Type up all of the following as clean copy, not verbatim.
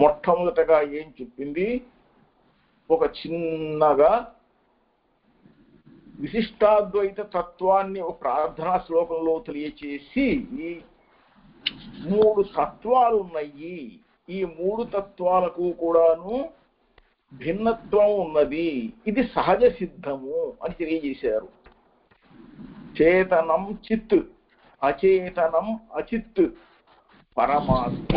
మొట్టమొదటగా ఏం చెప్పింది, ఒక చిన్నగా విశిష్టాద్వైత తత్వాన్ని ఒక ప్రార్థనా శ్లోకంలో తెలియచేసి 3 తత్వాలు ఉన్నాయి, ఈ 3 తత్వాలకు కూడాను భిన్నత్వం ఉన్నది, ఇది సహజ సిద్ధము అని తెలియజేశారు. చేతనం చిత్, అచేతనం అచిత్, పరమాత్మ.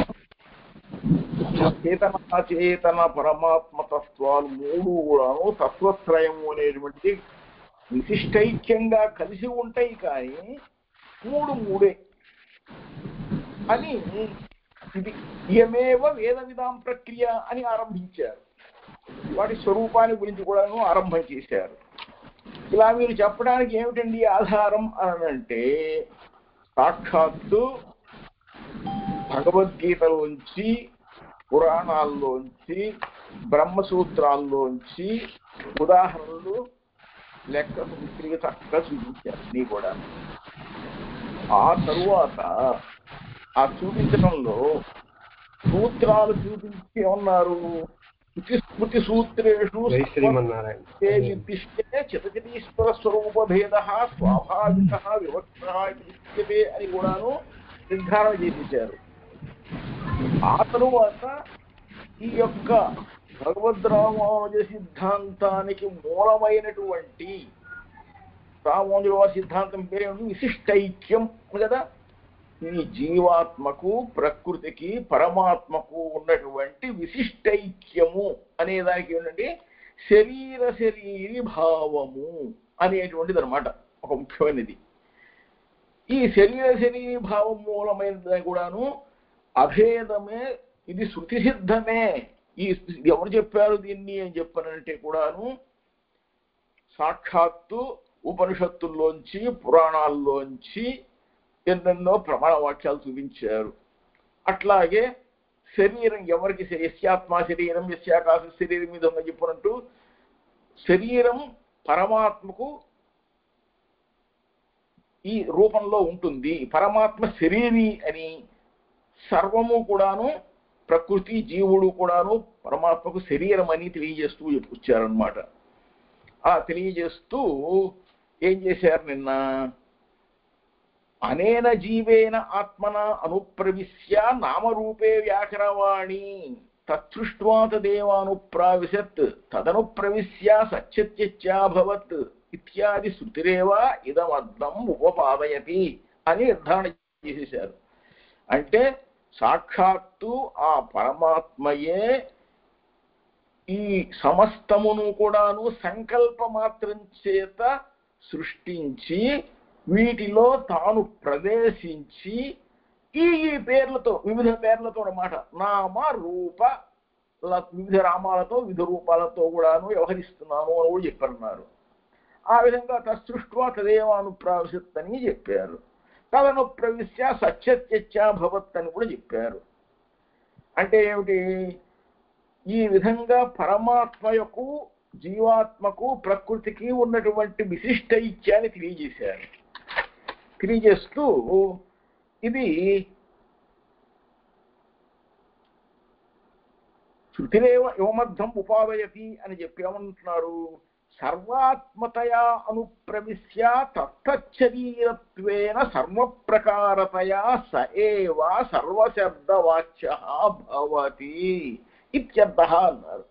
చేతన అచేతన పరమాత్మ తత్వాలు 3 కూడాను తత్వత్రయము అనేటువంటి విశిష్టైక్యంగా కలిసి ఉంటాయి, కానీ 3 మూడే అని ఇది ఇయమేవ వేద విధాం ప్రక్రియ అని ఆరంభించారు. వాటి స్వరూపాన్ని గురించి కూడాను ఆరంభం చేశారు. ఇలా మీరు చెప్పడానికి ఏమిటండి ఆధారం అని అంటే, సాక్షాత్తు భగవద్గీతలోంచి, పురాణాల్లోంచి, బ్రహ్మసూత్రాల్లోంచి ఉదాహరణలు లెక్క తిరిగి చక్కగా చూపించారు నీ కూడా. ఆ తరువాత ఆ చూపించడంలో సూత్రాలు చూపించి ఏమన్నారు, స్మృతి సూత్రేషు నిర్దిష్టే చితచితీశ్వర స్వరూప భేద స్వాభావిక వివక్ష అని కూడాను నిర్ధారణ చేసేశారు. ఆ తరువాత ఈ యొక్క భగవద్రామానుజ సిద్ధాంతానికి మూలమైనటువంటి రామానుజుల వారి సిద్ధాంతం పేరేమిటి, విశిష్టైక్యం కదా. ఈ జీవాత్మకు, ప్రకృతికి, పరమాత్మకు ఉన్నటువంటి విశిష్టైక్యము అనేదానికి ఏంటంటే శరీరీ భావము అనేటువంటిది అనమాట ఒక ముఖ్యమైనది. ఈ శరీరీ భావం మూలమైనది కూడాను అభేదమే, ఇది శృతి సిద్ధమే. ఈ ఎవరు చెప్పారు దీన్ని అని చెప్పారంటే కూడాను సాక్షాత్తు ఉపనిషత్తుల్లోంచి, పురాణాల్లోంచి ఎన్నెన్నో ప్రమాణ వాక్యాలు చూపించారు. అట్లాగే శరీరం ఎవరికి, యస్యాత్మ శరీరం యస్యాకాశ శరీరం మీద చెప్పినట్టు శరీరం పరమాత్మకు ఈ రూపంలో ఉంటుంది. పరమాత్మ శరీరి అని, సర్వము కూడాను ప్రకృతి, జీవుడు కూడాను పరమాత్మకు శరీరం అని తెలియజేస్తూ వచ్చారనమాట. ఆ తెలియజేస్తూ ఏం చేశారు నిన్న, అనేన జీవేన ఆత్మన అనుప్రవిశ్య నామరూపే వ్యాకరవాణి తత్సృష్ట్వా తదేవానుప్రావిశత్ తదనుప్రవిశ్య సత్యత్యభవత్ ఇత్యాది శృతిరేవ ఇదమర్థం ఉపపాదయతి అని నిర్ధారణ చేసేశారు. అంటే సాక్షాత్తు ఆ పరమాత్మయే ఈ సమస్తమును కూడాను సంకల్ప మాత్రం చేత సృష్టించి వీటిలో తాను ప్రవేశించి ఈ పేర్లతో, వివిధ పేర్లతో అన్నమాట, నామ రూప వివిధ నామాలతో వివిధ రూపాలతో కూడాను వ్యవహరిస్తున్నాను అని కూడా చెప్పన్నారు. ఆ విధంగా తత్సృష్ట్వా తదేవానుప్రావిశత్ అని చెప్పారు. తదనుప్రవిశ్య సత్యత్యభవత్ అని కూడా చెప్పారు. అంటే ఏమిటి, ఈ విధంగా పరమాత్మకు, జీవాత్మకు, ప్రకృతికి ఉన్నటువంటి విశిష్టైక్యాన్ని తెలియజేశారు. తెలియజేస్తూ ఇది శృతిరేవ యువమర్థం ఉపాదయతి అని చెప్పి ఏమంటున్నారు, సర్వాత్మతయా అనుప్రవిశ్య తత్తశరీరత్వేన సర్వప్రకారతయా స ఏవ సర్వశబ్దవాచ్యః భవతి ఇత్యర్థః అన్నారు.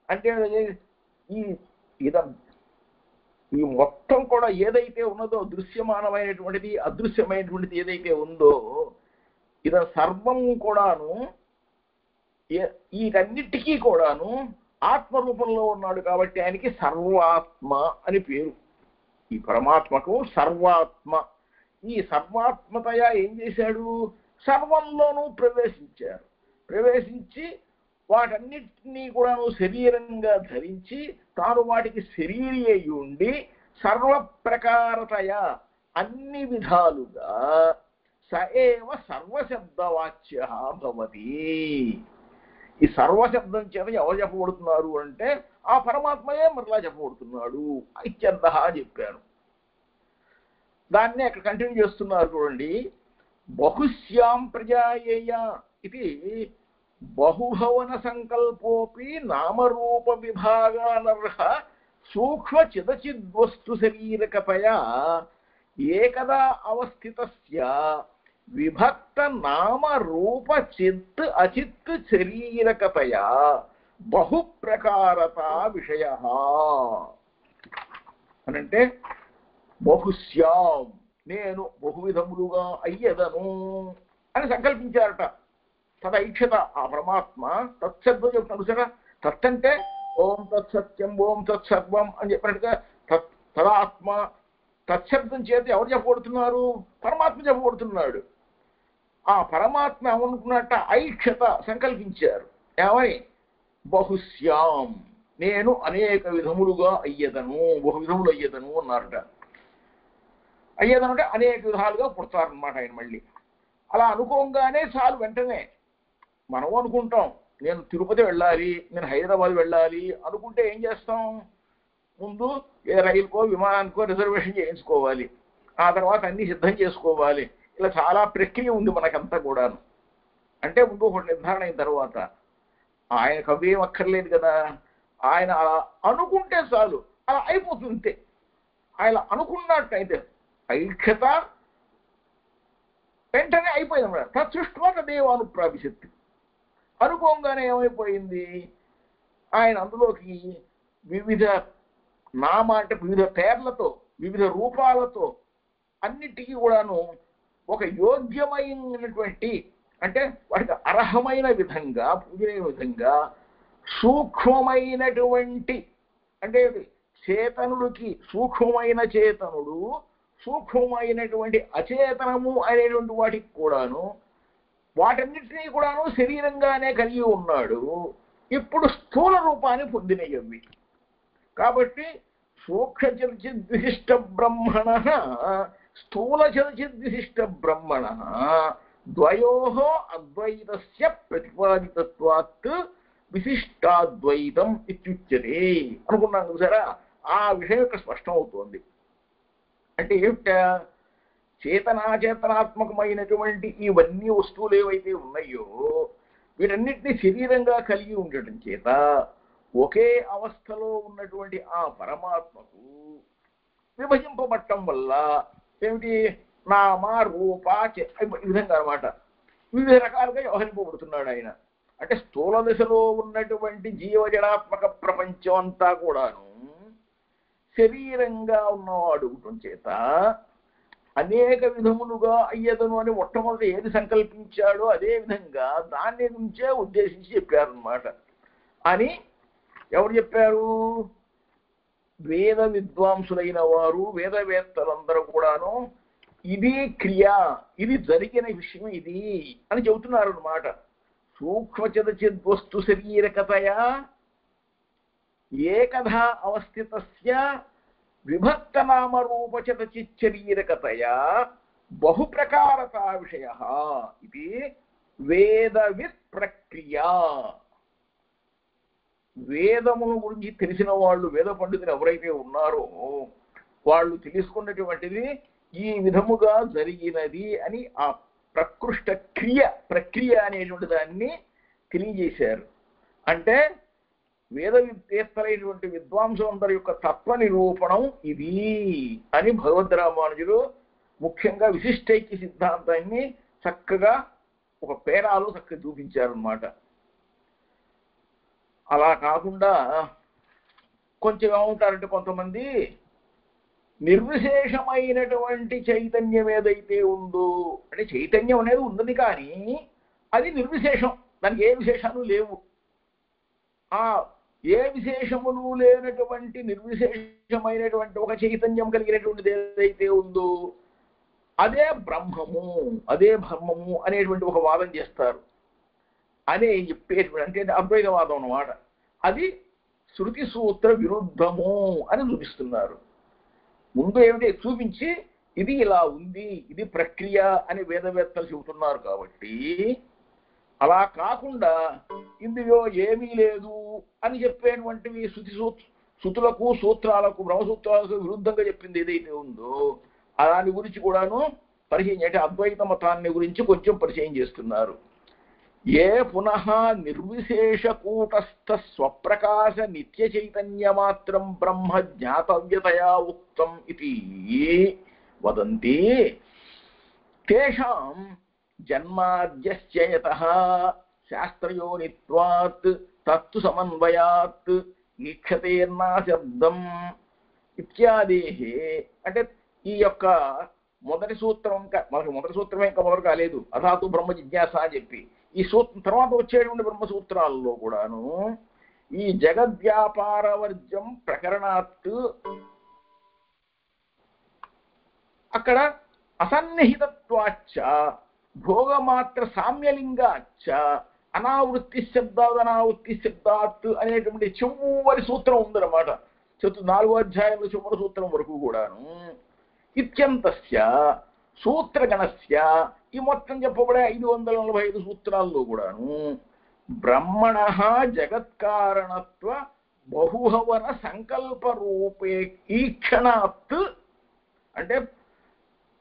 అంటే ఈ మొత్తం కూడా ఏదైతే ఉన్నదో దృశ్యమానమైనటువంటిది, అదృశ్యమైనటువంటిది ఏదైతే ఉందో ఇది సర్వం కూడాను వీటన్నిటికీ కూడాను ఆత్మరూపంలో ఉన్నాడు కాబట్టి ఆయనకి సర్వాత్మ అని పేరు. ఈ పరమాత్మకు సర్వాత్మ. ఈ సర్వాత్మతయా ఏం చేశాడు, సర్వంలోనూ ప్రవేశించారు. ప్రవేశించి వాటన్నిటినీ కూడాను శరీరంగా ధరించి తాను వాటికి శరీరి అయి ఉండి సర్వప్రకారతయ అన్ని విధాలుగా స ఏవ సర్వశబ్దవాచ్యః భవతి. ఈ సర్వశబ్దం చేత ఎవరు చెప్పబడుతున్నారు అంటే ఆ పరమాత్మయే మరలా చెప్పబడుతున్నాడు ఇత్యర్థః చెప్పారు. దాన్ని అక్కడ కంటిన్యూ చేస్తున్నారు చూడండి. బహుశ్యాం ప్రజాయేయ ఇది బహుభవన సంకల్పోపి నామరూప విభాగానర్హ సూక్ష్మ చిదచిద్వస్తు శరీరకతయా ఏకదా అవస్థితస్య విభక్త నామ రూప చిత్ అచిత్ శరీరకతయా బహుప్రకారత విషయ అనంటే బహుశ్యాం నేను బహువిధములుగా అయ్యదను అని సంకల్పించారట. తదైక్షత ఆ పరమాత్మ తత్సత్వం చెప్తున్నాడు సరే. తత్ అంటే ఓం తత్సత్యం ఓం తత్సర్వం అని చెప్పినట్టుగా తదాత్మ తత్శబ్దం చేత ఎవరు చెప్పబడుతున్నారు? పరమాత్మ చెప్పబడుతున్నాడు. ఆ పరమాత్మ ఏమనుకున్నట్ట ఐక్షత సంకల్పించారు. ఏమని? బహుశ్యాం నేను అనేక విధములుగా అయ్యదను, బహువిధములు అయ్యదను అన్నారట. అయ్యదను అంటే అనేక విధాలుగా పుడతారనమాట ఆయన. మళ్ళీ అలా అనుకోగానే చాలు, వెంటనే మనం అనుకుంటాం నేను తిరుపతి వెళ్ళాలి, నేను హైదరాబాద్ వెళ్ళాలి అనుకుంటే ఏం చేస్తాం? ముందు ఏ రైలుకో విమానానికో రిజర్వేషన్ చేయించుకోవాలి, ఆ తర్వాత అన్ని సిద్ధం చేసుకోవాలి. ఇలా చాలా ప్రక్రియ ఉంది మనకంతా కూడాను. అంటే ముందు ఒకటి నిర్ధారణ అయిన తర్వాత ఆయనకు అవేం అక్కర్లేదు కదా, ఆయన అలా అనుకుంటే చాలు, అలా అయిపోతుంది. ఆయన అనుకున్నట్టయితే ఐక్షత వెంటనే అయిపోయింది అన్నమాట. తత్సృష్ట్వా తదేవానుప్రావిశత్తి. అనుకోగానే ఏమైపోయింది? ఆయన అందులోకి వివిధ నామ అంటే వివిధ పేర్లతో వివిధ రూపాలతో అన్నిటికీ కూడాను ఒక యోగ్యమైనటువంటి అంటే వాటికి అర్హమైన విధంగా పూజనీయ విధంగా సూక్ష్మమైనటువంటి అంటే చేతనుడికి సూక్ష్మమైన చేతనుడు సూక్ష్మమైనటువంటి అచేతనము అనేటువంటి వాటికి కూడాను వాటన్నిటినీ కూడాను శరీరంగానే కలిగి ఉన్నాడు. ఇప్పుడు స్థూల రూపాన్ని పొందినవి అవి. కాబట్టి సూక్ష్మచిద్విశిష్ట బ్రహ్మణ స్థూల చిద్విశిష్ట బ్రహ్మణ ద్వయోః అద్వైతస్య ప్రతిపాదితత్వాత్ విశిష్టాద్వైతం ఇత్యుచ్యతే అనుకున్నాం చూసారా. ఆ విషయం ఇక్కడ స్పష్టం అవుతోంది. అంటే ఏమిటా? చేతనాచేతనాత్మకమైనటువంటి ఇవన్నీ వస్తువులు ఏవైతే ఉన్నాయో వీటన్నిటినీ శరీరంగా కలిగి ఉండటం చేత ఒకే అవస్థలో ఉన్నటువంటి ఆ పరమాత్మకు విభజింపబట్టడం వల్ల ఏమిటి? నామ రూప ఈ విధంగా అనమాట వివిధ రకాలుగా వ్యవహరింపబడుతున్నాడు ఆయన. అంటే స్థూల దశలో ఉన్నటువంటి జీవజడాత్మక ప్రపంచం అంతా కూడాను శరీరంగా ఉన్నవాడు చేత అనేక విధములుగా అయ్యదను అని మొట్టమొదటి ఏది సంకల్పించాడో అదే విధంగా దాన్ని నుంచే ఉద్దేశించి చెప్పారన్నమాట. అని ఎవరు చెప్పారు? వేద విద్వాంసులైన వారు, వేదవేత్తలందరూ కూడాను ఇది క్రియ, ఇది జరిగిన విషయం ఇది అని చెబుతున్నారు అన్నమాట. సూక్ష్మచిదచిద్వస్తు శరీరకతయా ఏకధా అవస్థితస్య విభక్త నామ రూపచిదచిచ్చరీరకతయా బహుప్రకారతా విషయ ఇది వేదవిత్ ప్రక్రియ. వేదముల గురించి తెలిసిన వాళ్ళు, వేద పండితులు ఎవరైతే ఉన్నారో వాళ్ళు తెలుసుకున్నటువంటిది ఈ విధముగా జరిగినది అని ఆ ప్రకృష్ట ప్రక్రియ అనేటువంటి దాన్ని తెలియజేశారు. అంటే వేద విద్వేత్తలైనటువంటి విద్వాంసులందరి యొక్క తత్వ నిరూపణం ఇది అని భగవద్ రామానుజులు ముఖ్యంగా విశిష్టైక్య సిద్ధాంతాన్ని చక్కగా ఒక పేరాలో చక్కగా చూపించారన్నమాట. అలా కాకుండా కొంచెం ఏమంటారంటే కొంతమంది నిర్విశేషమైనటువంటి చైతన్యం ఏదైతే ఉందో అంటే చైతన్యం అనేది ఉంది కానీ అది నిర్విశేషం, దానికి ఏ విశేషాలు లేవు. ఆ ఏ విశేషములు లేనటువంటి నిర్విశేషమైనటువంటి ఒక చైతన్యం కలిగినటువంటిది ఏదైతే ఉందో అదే బ్రహ్మము, అదే బ్రహ్మము అనేటువంటి ఒక వాదం చేస్తారు. అనే చెప్పేటువంటి అంటే అద్వైతవాదం అన్నమాట. అది శృతి సూత్ర విరుద్ధము అని చూపిస్తున్నారు. ముందు ఏమిటి చూపించి ఇది ఇలా ఉంది, ఇది ప్రక్రియ అని వేదవేత్తలు చెబుతున్నారు. కాబట్టి అలా కాకుండా ఇందులో ఏమీ లేదు అని చెప్పేటువంటివి శృతులకు సూత్రాలకు బ్రహ్మసూత్రాలకు విరుద్ధంగా చెప్పింది ఏదైతే ఉందో దాని గురించి కూడాను పరిచయం అంటే అద్వైత మతాన్ని గురించి కొంచెం పరిచయం చేస్తున్నారు. ఏ పునః నిర్విశేషకూటస్థ స్వప్రకాశ నిత్య చైతన్యమాత్రం బ్రహ్మ జ్ఞాతవ్యతయా ఉక్తం ఇది వదంతి తేషాం జన్మాద్యస్య యతః శాస్త్రయోనిత్వాత్ తత్తు సమన్వయాత్ ఈక్షతేర్నా శబ్దం ఇత్యాదేః. అంటే ఈ యొక్క మొదటి సూత్రం మనకు మొదటి సూత్రమే ఇంకా మొదలు కాలేదు. అథాతు బ్రహ్మ జిజ్ఞాస అని చెప్పి ఈ సూత్రం తర్వాత వచ్చేటువంటి బ్రహ్మసూత్రాల్లో కూడాను ఈ జగద్వ్యాపారవర్జం ప్రకరణాత్ అక్కడ అసన్నిహితత్వాచ్చ భోగమాత్ర సామ్యలింగాచ్చ అనావృత్తి శబ్దాత్ అనావృత్తి శబ్దాత్ అనేటువంటి చివరి సూత్రం ఉందన్నమాట. 4వ అధ్యాయంలో చివరి సూత్రం వరకు కూడాను ఇత్యంతస్య సూత్రగణస్య ఈ మొత్తం చెప్పబడే 545 సూత్రాల్లో కూడాను బ్రహ్మణ జగత్కారణత్వ బహుహవన సంకల్ప రూపే ఈక్షణాత్ అంటే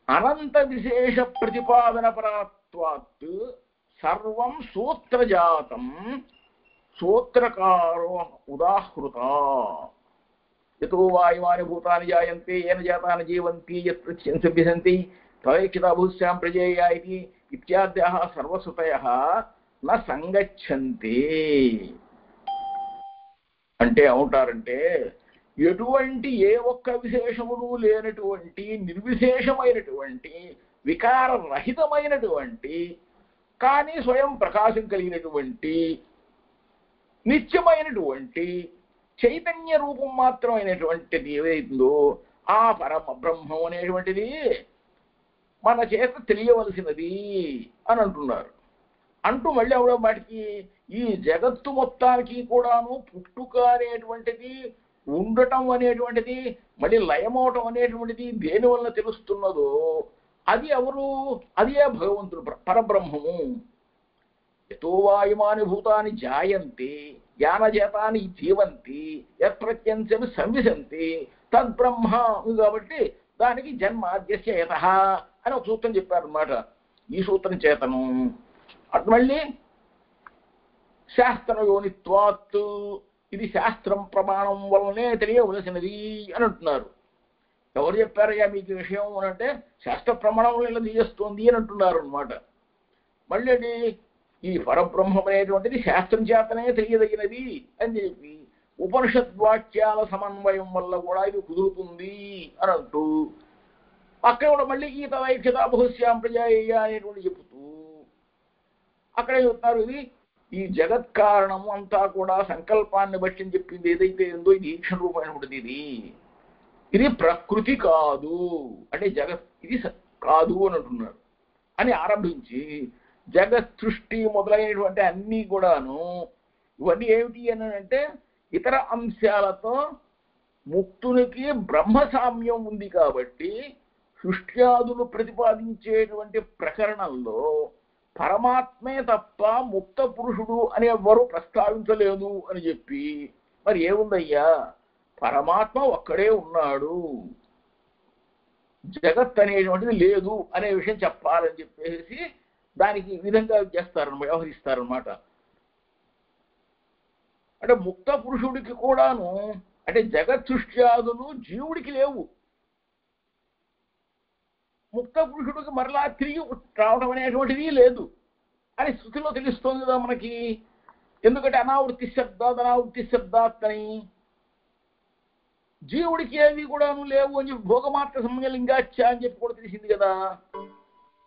అనంత విశేష ప్రతిపాదన పరాత్వాత్ సర్వం సూత్రజాతం సూత్రకారో ఉదాహృత. యతో వాయువాని భూతాని జాయంతే ఏన జాతాని జీవంతి యత్ ప్రత్యంసభ్యసంతి తవేక్షితా భూస్యాం ప్రజేయ ఇది ఇత్యాద్యాః సర్వసుతయః న సంగచ్చంతే. అంటే ఏమంటారంటే ఎటువంటి ఏ ఒక్క విశేషములు లేనటువంటి నిర్విశేషమైనటువంటి వికారరహితమైనటువంటి కానీ స్వయం ప్రకాశం కలిగినటువంటి నిత్యమైనటువంటి చైతన్య రూపం మాత్రమైనటువంటిది ఏదైతుందో ఆ పరమ బ్రహ్మం అనేటువంటిది మన చేత తెలియవలసినది అని అంటున్నారు. అంటూ మళ్ళీ అవడం వాటికి ఈ జగత్తు మొత్తానికి కూడాను పుట్టుక అనేటువంటిది ఉండటం అనేటువంటిది మళ్ళీ లయమవటం అనేటువంటిది దేని వలన తెలుస్తున్నదో అది ఎవరు? అదే భగవంతుడు పరబ్రహ్మము. యతో వాయుమాని భూతాని జాయంతి యానజాతాని జీవంతి యత్ప్రత్యంశం సంవిశంతి తద్బ్రహ్మ. కాబట్టి దానికి జన్మాద్యస్య యతః అని ఒక సూత్రం చెప్పారన్నమాట. ఈ సూత్రం చేతను అటు మళ్ళీ శాస్త్రయోనిత్వాత్ ఇది శాస్త్రం ప్రమాణం వల్లనే తెలియవలసినది అని అంటున్నారు. ఎవరు చెప్పారయ్యా మీకు విషయం అని అంటే శాస్త్ర ప్రమాణం వల్ల ఇలా తెలియస్తోంది అని అంటున్నారు అనమాట. మళ్ళీ ఈ పరబ్రహ్మం అనేటువంటిది శాస్త్రం చేతనే తెలియదగినది అని చెప్పి ఉపనిషద్వాక్యాల సమన్వయం వల్ల కూడా ఇది కుదురుతుంది అని అంటూ అక్కడ కూడా మళ్ళీ ఈ తదైక్షతా బహుశ్యాం ప్రజాయ అనేటువంటి చెబుతూ అక్కడ చెప్తున్నారు ఇది ఈ జగత్ కారణము అంతా కూడా సంకల్పాన్ని బట్టి చెప్పింది ఏదైతే ఉందో ఇది ఈక్షణ రూపమైనటువంటిది. ఇది ప్రకృతి కాదు అంటే జగత్ ఇది కాదు అని అంటున్నారు అని ఆరంభించి జగత్ సృష్టి మొదలైనటువంటి అన్నీ కూడాను ఇవన్నీ ఏమిటి అని అంటే ఇతర అంశాలతో ముక్తునికి బ్రహ్మసామ్యం ఉంది కాబట్టి సృష్ట్యాదులు ప్రతిపాదించేటువంటి ప్రకరణంలో పరమాత్మే తప్ప ముక్త పురుషుడు అనేవారు ప్రస్తావించలేదు అని చెప్పి మరి ఏముందయ్యా పరమాత్మ ఒక్కడే ఉన్నాడు జగత్ అనేటువంటిది లేదు అనే విషయం చెప్పాలని చెప్పేసి దానికి విధంగా వ్యవహరిస్తారనమాట. అంటే ముక్త పురుషుడికి కూడాను అంటే జగత్ సృష్ట్యాదులు జీవుడికి లేవు. ముక్త పురుషుడికి మరలా తిరిగి రావడం అనేటువంటిది లేదు అని శృతిలో తెలుస్తోంది కదా మనకి. ఎందుకంటే అనావృత్తి శబ్దాత్ అని జీవుడికి ఏవి కూడాను లేవు అని చెప్పి భోగమాత్ర సంయలింగాచ్చ అని చెప్పి కూడా తెలిసింది కదా.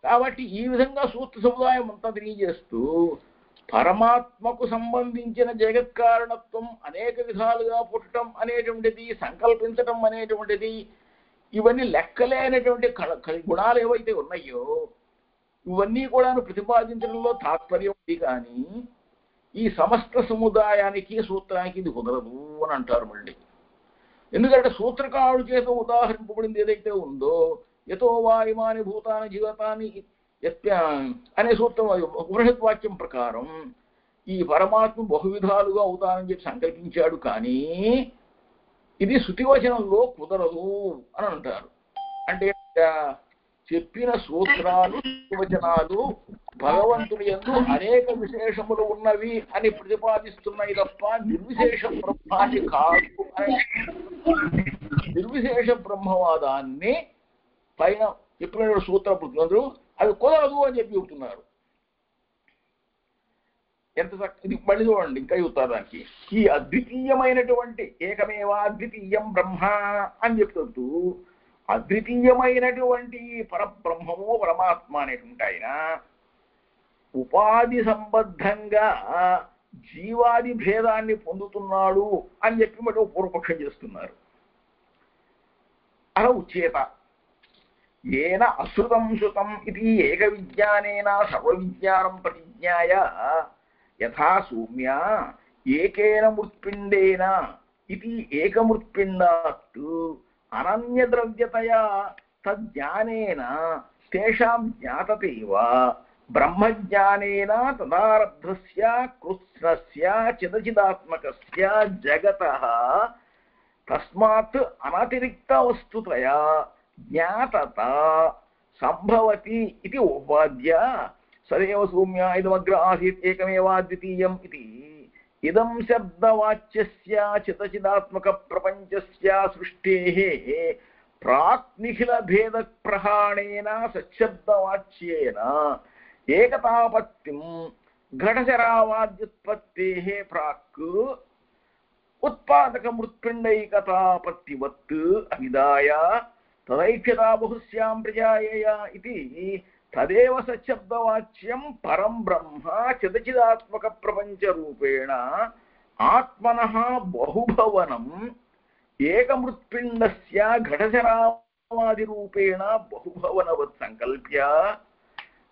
కాబట్టి ఈ విధంగా సూత్ర సముదాయం అంతా తెలియజేస్తూ పరమాత్మకు సంబంధించిన జగత్కారణత్వం అనేక విధాలుగా పుట్టడం అనేటువంటిది సంకల్పించటం అనేటువంటిది ఇవన్నీ లెక్కలేనటువంటి గుణాలు ఏవైతే ఉన్నాయో ఇవన్నీ కూడా ప్రతిపాదించడంలో తాత్పర్యం ఉంది. కానీ ఈ సమస్త సముదాయానికి సూత్రానికి ఇది కుదరదు అని అంటారు మళ్ళీ. ఎందుకంటే సూత్రకారుడు చేత ఉదాహరింపబడింది ఏదైతే ఉందో యతో వాయుమాని భూతాని జీవతాని అనే సూత్రం ఉపనిషద్వాక్యం ప్రకారం ఈ పరమాత్మ బహువిధాలుగా అవుతానని చెప్పి సంకల్పించాడు. కానీ ఇది శృతివచనంలో కుదరదు అని అంటారు. అంటే చెప్పిన సూత్రాలు వచనాలు భగవంతుని యందు అనేక విశేషములు ఉన్నవి అని ప్రతిపాదిస్తున్నాయి తప్ప నిర్విశేష బ్రహ్మాన్ని కాదు అని నిర్విశేష బ్రహ్మవాదాన్ని పైన చెప్పిన సూత్రపుత్రులు అది కుదరదు అని చెప్పి చెబుతున్నారు. ఎంత ఇది మళ్ళీ చూడండి, ఇంకా చెబుతారు దానికి. ఈ అద్వితీయమైనటువంటి ఏకమేవా అద్వితీయం బ్రహ్మ అని చెప్తూ అద్వితీయమైనటువంటి పరబ్రహ్మము పరమాత్మ అనేటువంటి ఆయన ఉపాధి సంబద్ధంగా జీవాది భేదాన్ని పొందుతున్నాడు అని చెప్పి మళ్ళీ పూర్వపక్షం చేస్తున్నారు. అలా ఉచ్చేత ఏన అశ్రుతం శృతం ఇది ఏక విజ్ఞానేన సర్వ విజ్ఞానం ప్రతిజ్ఞాయ యథా సౌమ్య ఏకేన మృత్పిండేన ఇది ఏకమృత్పిండాత్ అనన్యద్రవ్యతయా తజ్ఞానేన తేషాం జ్ఞాతతేవ బ్రహ్మజ్ఞానేన తదారబ్ధస్య కృష్ణస్య చిదచిదాత్మకస్య జగతః తస్మాత్ అనతిరిక్త వస్తుతయా జ్ఞాతత సంభవతి ఇది ఉపాద్య సదేవ సౌమ్య ఇదమగ్ర ఆసీత్ ఏకమేవాద్వితీయం ఇది ఇదం శబ్దవాచ్యస్య చిదచిదాత్మక ప్రపంచస్య సృష్టేః ప్రాక్ నిఖిల భేద ప్రహాణేన సశబ్దవాచ్యేన ఏకతాపత్తిం ఘటశరావాద్యుత్పత్తేః ప్రాక్ ఉత్పాదక మృత్పిండైకతాపత్తివత్ అవిదాయ తదైక్యతా బహుస్యాం ప్రజాయేయ ఇది తదేవ సశబ్దవాచ్యం పరం బ్రహ్మ చిదచిదాత్మక ప్రపంచ రూపేణ ఆత్మనః బహుభవనం ఏకమృత్పిండస్య ఘటశరావాది రూపేణ బహుభవనవత్ సంకల్ప్య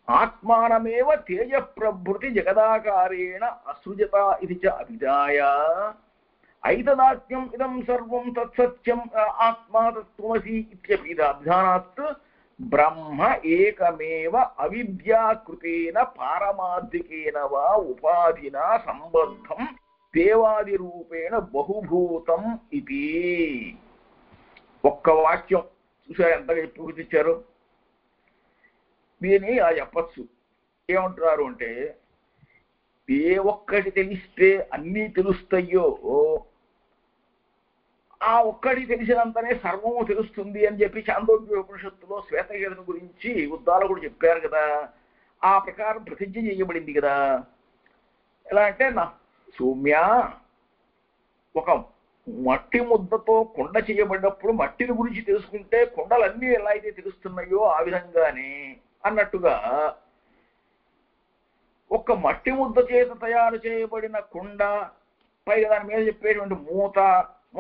ఆత్మానమేవ తేజ ప్రభృతి జగదాకారేణ అసృజత ఇది చ అభిధాయ ఐతదాత్మ్యం ఇదం సర్వం తత్సత్యం ఆత్మా తత్వమసి ఇత్యభిధానాత్ బ్రహ్మ ఏకమేవ అవిద్యాకృతేన పారమార్థికేన వా ఉపాధినా సంబద్ధం దేవాది రూపేణ బహుభూతం ఇది. ఒక్క వాక్యం చూసారు ఎంతగా పూర్తిచ్చారు. దీన్ని అలా చెప్పచ్చు. ఏమంటున్నారు అంటే ఏ ఒక్కటి తెలిస్తే అన్నీ తెలుస్తాయో ఆ ఒక్కటి తెలిసినంతనే సర్వము తెలుస్తుంది అని చెప్పి చాందోగ్య ఉపనిషత్తులో శ్వేతకేతుని గురించి ఉద్దాలకుడు చెప్పారు కదా. ఆ ప్రకారం ప్రతిజ్ఞ చేయబడింది కదా. ఎలా అంటే నా సౌమ్య ఒక మట్టి ముద్దతో కుండ చేయబడినప్పుడు మట్టిని గురించి తెలుసుకుంటే కుండలన్నీ ఎలా అయితే తెలుస్తున్నాయో ఆ విధంగానే అన్నట్టుగా ఒక్క మట్టి ముద్ద చేత తయారు చేయబడిన కుండ పైగా దాని మీద చెప్పేటువంటి మూత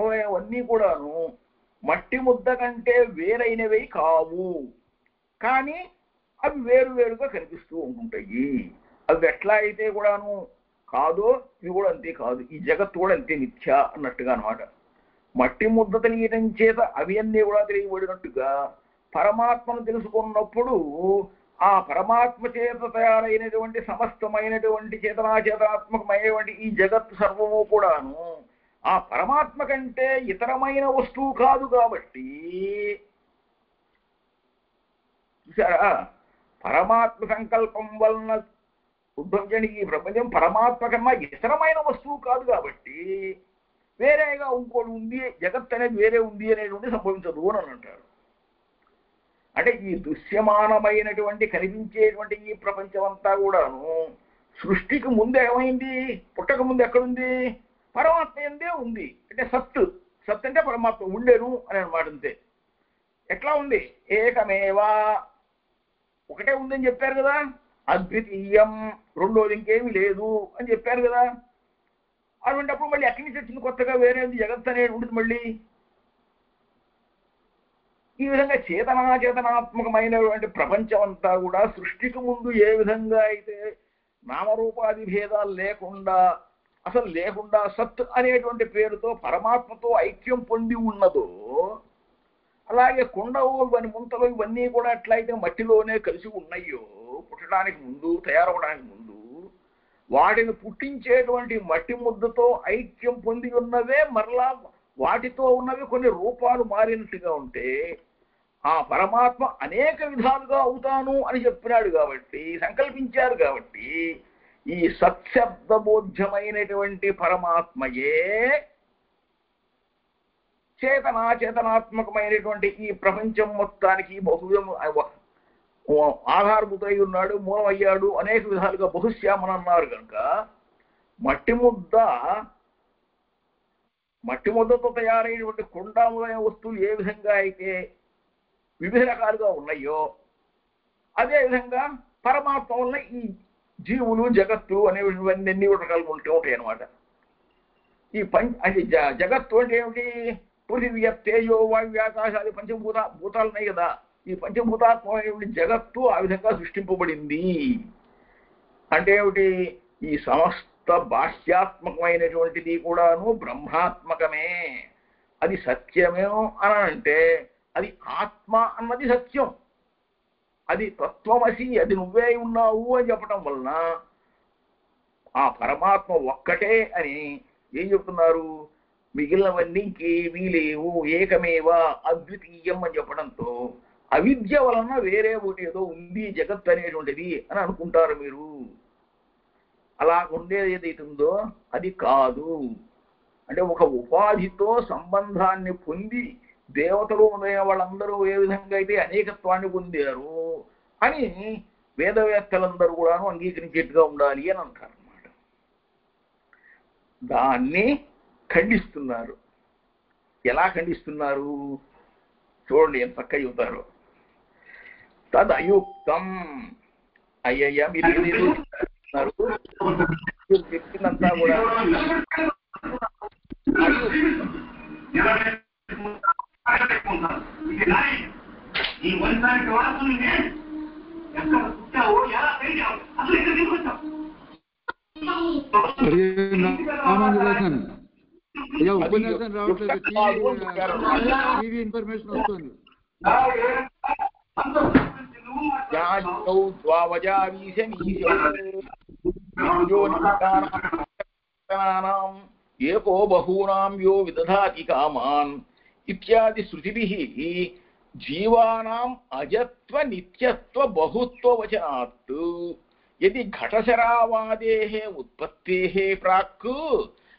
అవన్నీ కూడాను మట్టి ముద్ద కంటే వేరైనవి కావు, కానీ అవి వేరువేరుగా కనిపిస్తూ ఉంటుంటాయి. అవి ఎట్లా అయితే కూడాను కాదో ఇవి కూడా అంతే కాదు, ఈ జగత్తు కూడా అంతే మిథ్య అన్నట్టుగా అనమాట. మట్టి ముద్ద తెలియటం చేత అవి అన్నీ కూడా తెలియబడినట్టుగా పరమాత్మను తెలుసుకున్నప్పుడు ఆ పరమాత్మ చేత తయారైనటువంటి సమస్తమైనటువంటి చేతనాచేతనాత్మకమైనటువంటి ఈ జగత్తు సర్వము కూడాను ఆ పరమాత్మ కంటే ఇతరమైన వస్తువు కాదు. కాబట్టి చూసారా, పరమాత్మ సంకల్పం వలన ఉద్భవించని ఈ ప్రపంచం పరమాత్మ కన్నా ఇతరమైన వస్తువు కాదు. కాబట్టి వేరేగా ఇంకోటి ఉంది, జగత్ అనేది వేరే ఉంది అనేటువంటి సంభవించదు అని అంటారు. అంటే ఈ దృశ్యమానమైనటువంటి కనిపించేటువంటి ఈ ప్రపంచం అంతా కూడాను సృష్టికి ముందు ఏమైంది? పుట్టక ముందు ఎక్కడుంది? పరమాత్మ ఎందే ఉంది. అంటే సత్తు అంటే పరమాత్మ ఉండేను అని అనమాట. అంతే. ఎట్లా ఉంది? ఏకమేవా, ఒకటే ఉందని చెప్పారు కదా. అద్వితీయం, రెండోది ఇంకేమీ లేదు అని చెప్పారు కదా. అటువంటిప్పుడు మళ్ళీ ఎక్కడి నుంచి వచ్చింది కొత్తగా వేరే జగత్ అనేది ఉంటుంది మళ్ళీ? ఈ విధంగా చేతనాచేతనాత్మకమైనటువంటి ప్రపంచం అంతా కూడా సృష్టికి ముందు ఏ విధంగా అయితే నామరూపాది భేదాలు లేకుండా అసలు లేకుండా సత్ అనేటువంటి పేరుతో పరమాత్మతో ఐక్యం పొంది ఉన్నదో, అలాగే కుండవు ఇవన్నీ ముంతలు ఇవన్నీ కూడా ఎట్లయితే మట్టిలోనే కలిసి ఉన్నాయో పుట్టడానికి ముందు, తయారవడానికి ముందు, వాటిని పుట్టించేటువంటి మట్టి ముద్దతో ఐక్యం పొంది ఉన్నవే మరలా వాటితో ఉన్నవి కొన్ని రూపాలు మారినట్టుగా ఉంటే ఆ పరమాత్మ అనేక విధాలుగా అవుతాను అని చెప్పినాడు కాబట్టి, సంకల్పించారు కాబట్టి, ఈ సత్శబ్దబోధ్యమైనటువంటి పరమాత్మయే చేతనాత్మకమైనటువంటి ఈ ప్రపంచం మొత్తానికి బహువిధం ఆధారభూతై ఉన్నాడు, మూలమయ్యాడు, అనేక విధాలుగా బహుశ్యామనన్నారు కనుక మట్టి ముద్దతో తయారైనటువంటి కుండాములైన వస్తువులు ఏ విధంగా అయితే వివిధ రకాలుగా ఉన్నాయో అదేవిధంగా పరమాత్మ వల్ల ఈ జీవులు జగత్తు అనేవి ఎన్ని రకాలుగా ఉంటాయి అన్నమాట. ఈ అంటే జగత్తు అంటే ఏమిటి? పృథివీ తేజో వాయు ఆకాశాలు భూతాలు ఉన్నాయి కదా. ఈ పంచభూతాత్మకమైనటువంటి జగత్తు ఆ విధంగా సృష్టింపబడింది. అంటే ఏమిటి? ఈ సమస్త బాహ్యాత్మకమైనటువంటిది కూడాను బ్రహ్మాత్మకమే. అది సత్యమే అని అంటే అది ఆత్మ అన్నది సత్యం, అది తత్వమసి, అది నువ్వే ఉన్నావు అని చెప్పటం వలన ఆ పరమాత్మ ఒక్కటే అని ఏం చెప్తున్నారు? మిగిలినవన్నీ ఇంకేమీ లేవు, ఏకమేవ అద్వితీయం అని చెప్పడంతో అవిద్య వలన వేరే ఒకటి ఏదో ఉంది జగత్ అనేటువంటిది అని అనుకుంటారు మీరు. అలా ఉండేది ఏదైతుందో అది కాదు. అంటే ఒక ఉపాధితో సంబంధాన్ని పొంది దేవతలు మొదలైన వాళ్ళందరూ ఏ విధంగా అయితే అనేకత్వాన్ని పొందారు అని వేదవేత్తలందరూ కూడాను అంగీకరించేట్టుగా ఉండాలి అని అంటారు అన్నమాట. దాన్ని ఖండిస్తున్నారు. ఎలా ఖండిస్తున్నారు చూడండి, ఎంత చక్కగా చెబుతారు. తదయుక్తం, అయ్యయ్య మీరు చెప్పిందంతా కూడా ఉపన్యాసం రావట్లేదు, టీవీ ఇన్ఫర్మేషన్ వస్తుంది. ఏకో బహూనాం యో విదధాతి కామాన్ ఇత్యాది శృతిభిః జీవానాం అజత్వ నిత్యత్వ బహుత్వ వచనాత్ యది ఘటశరావాదేః ఉత్పత్తేః ప్రాక్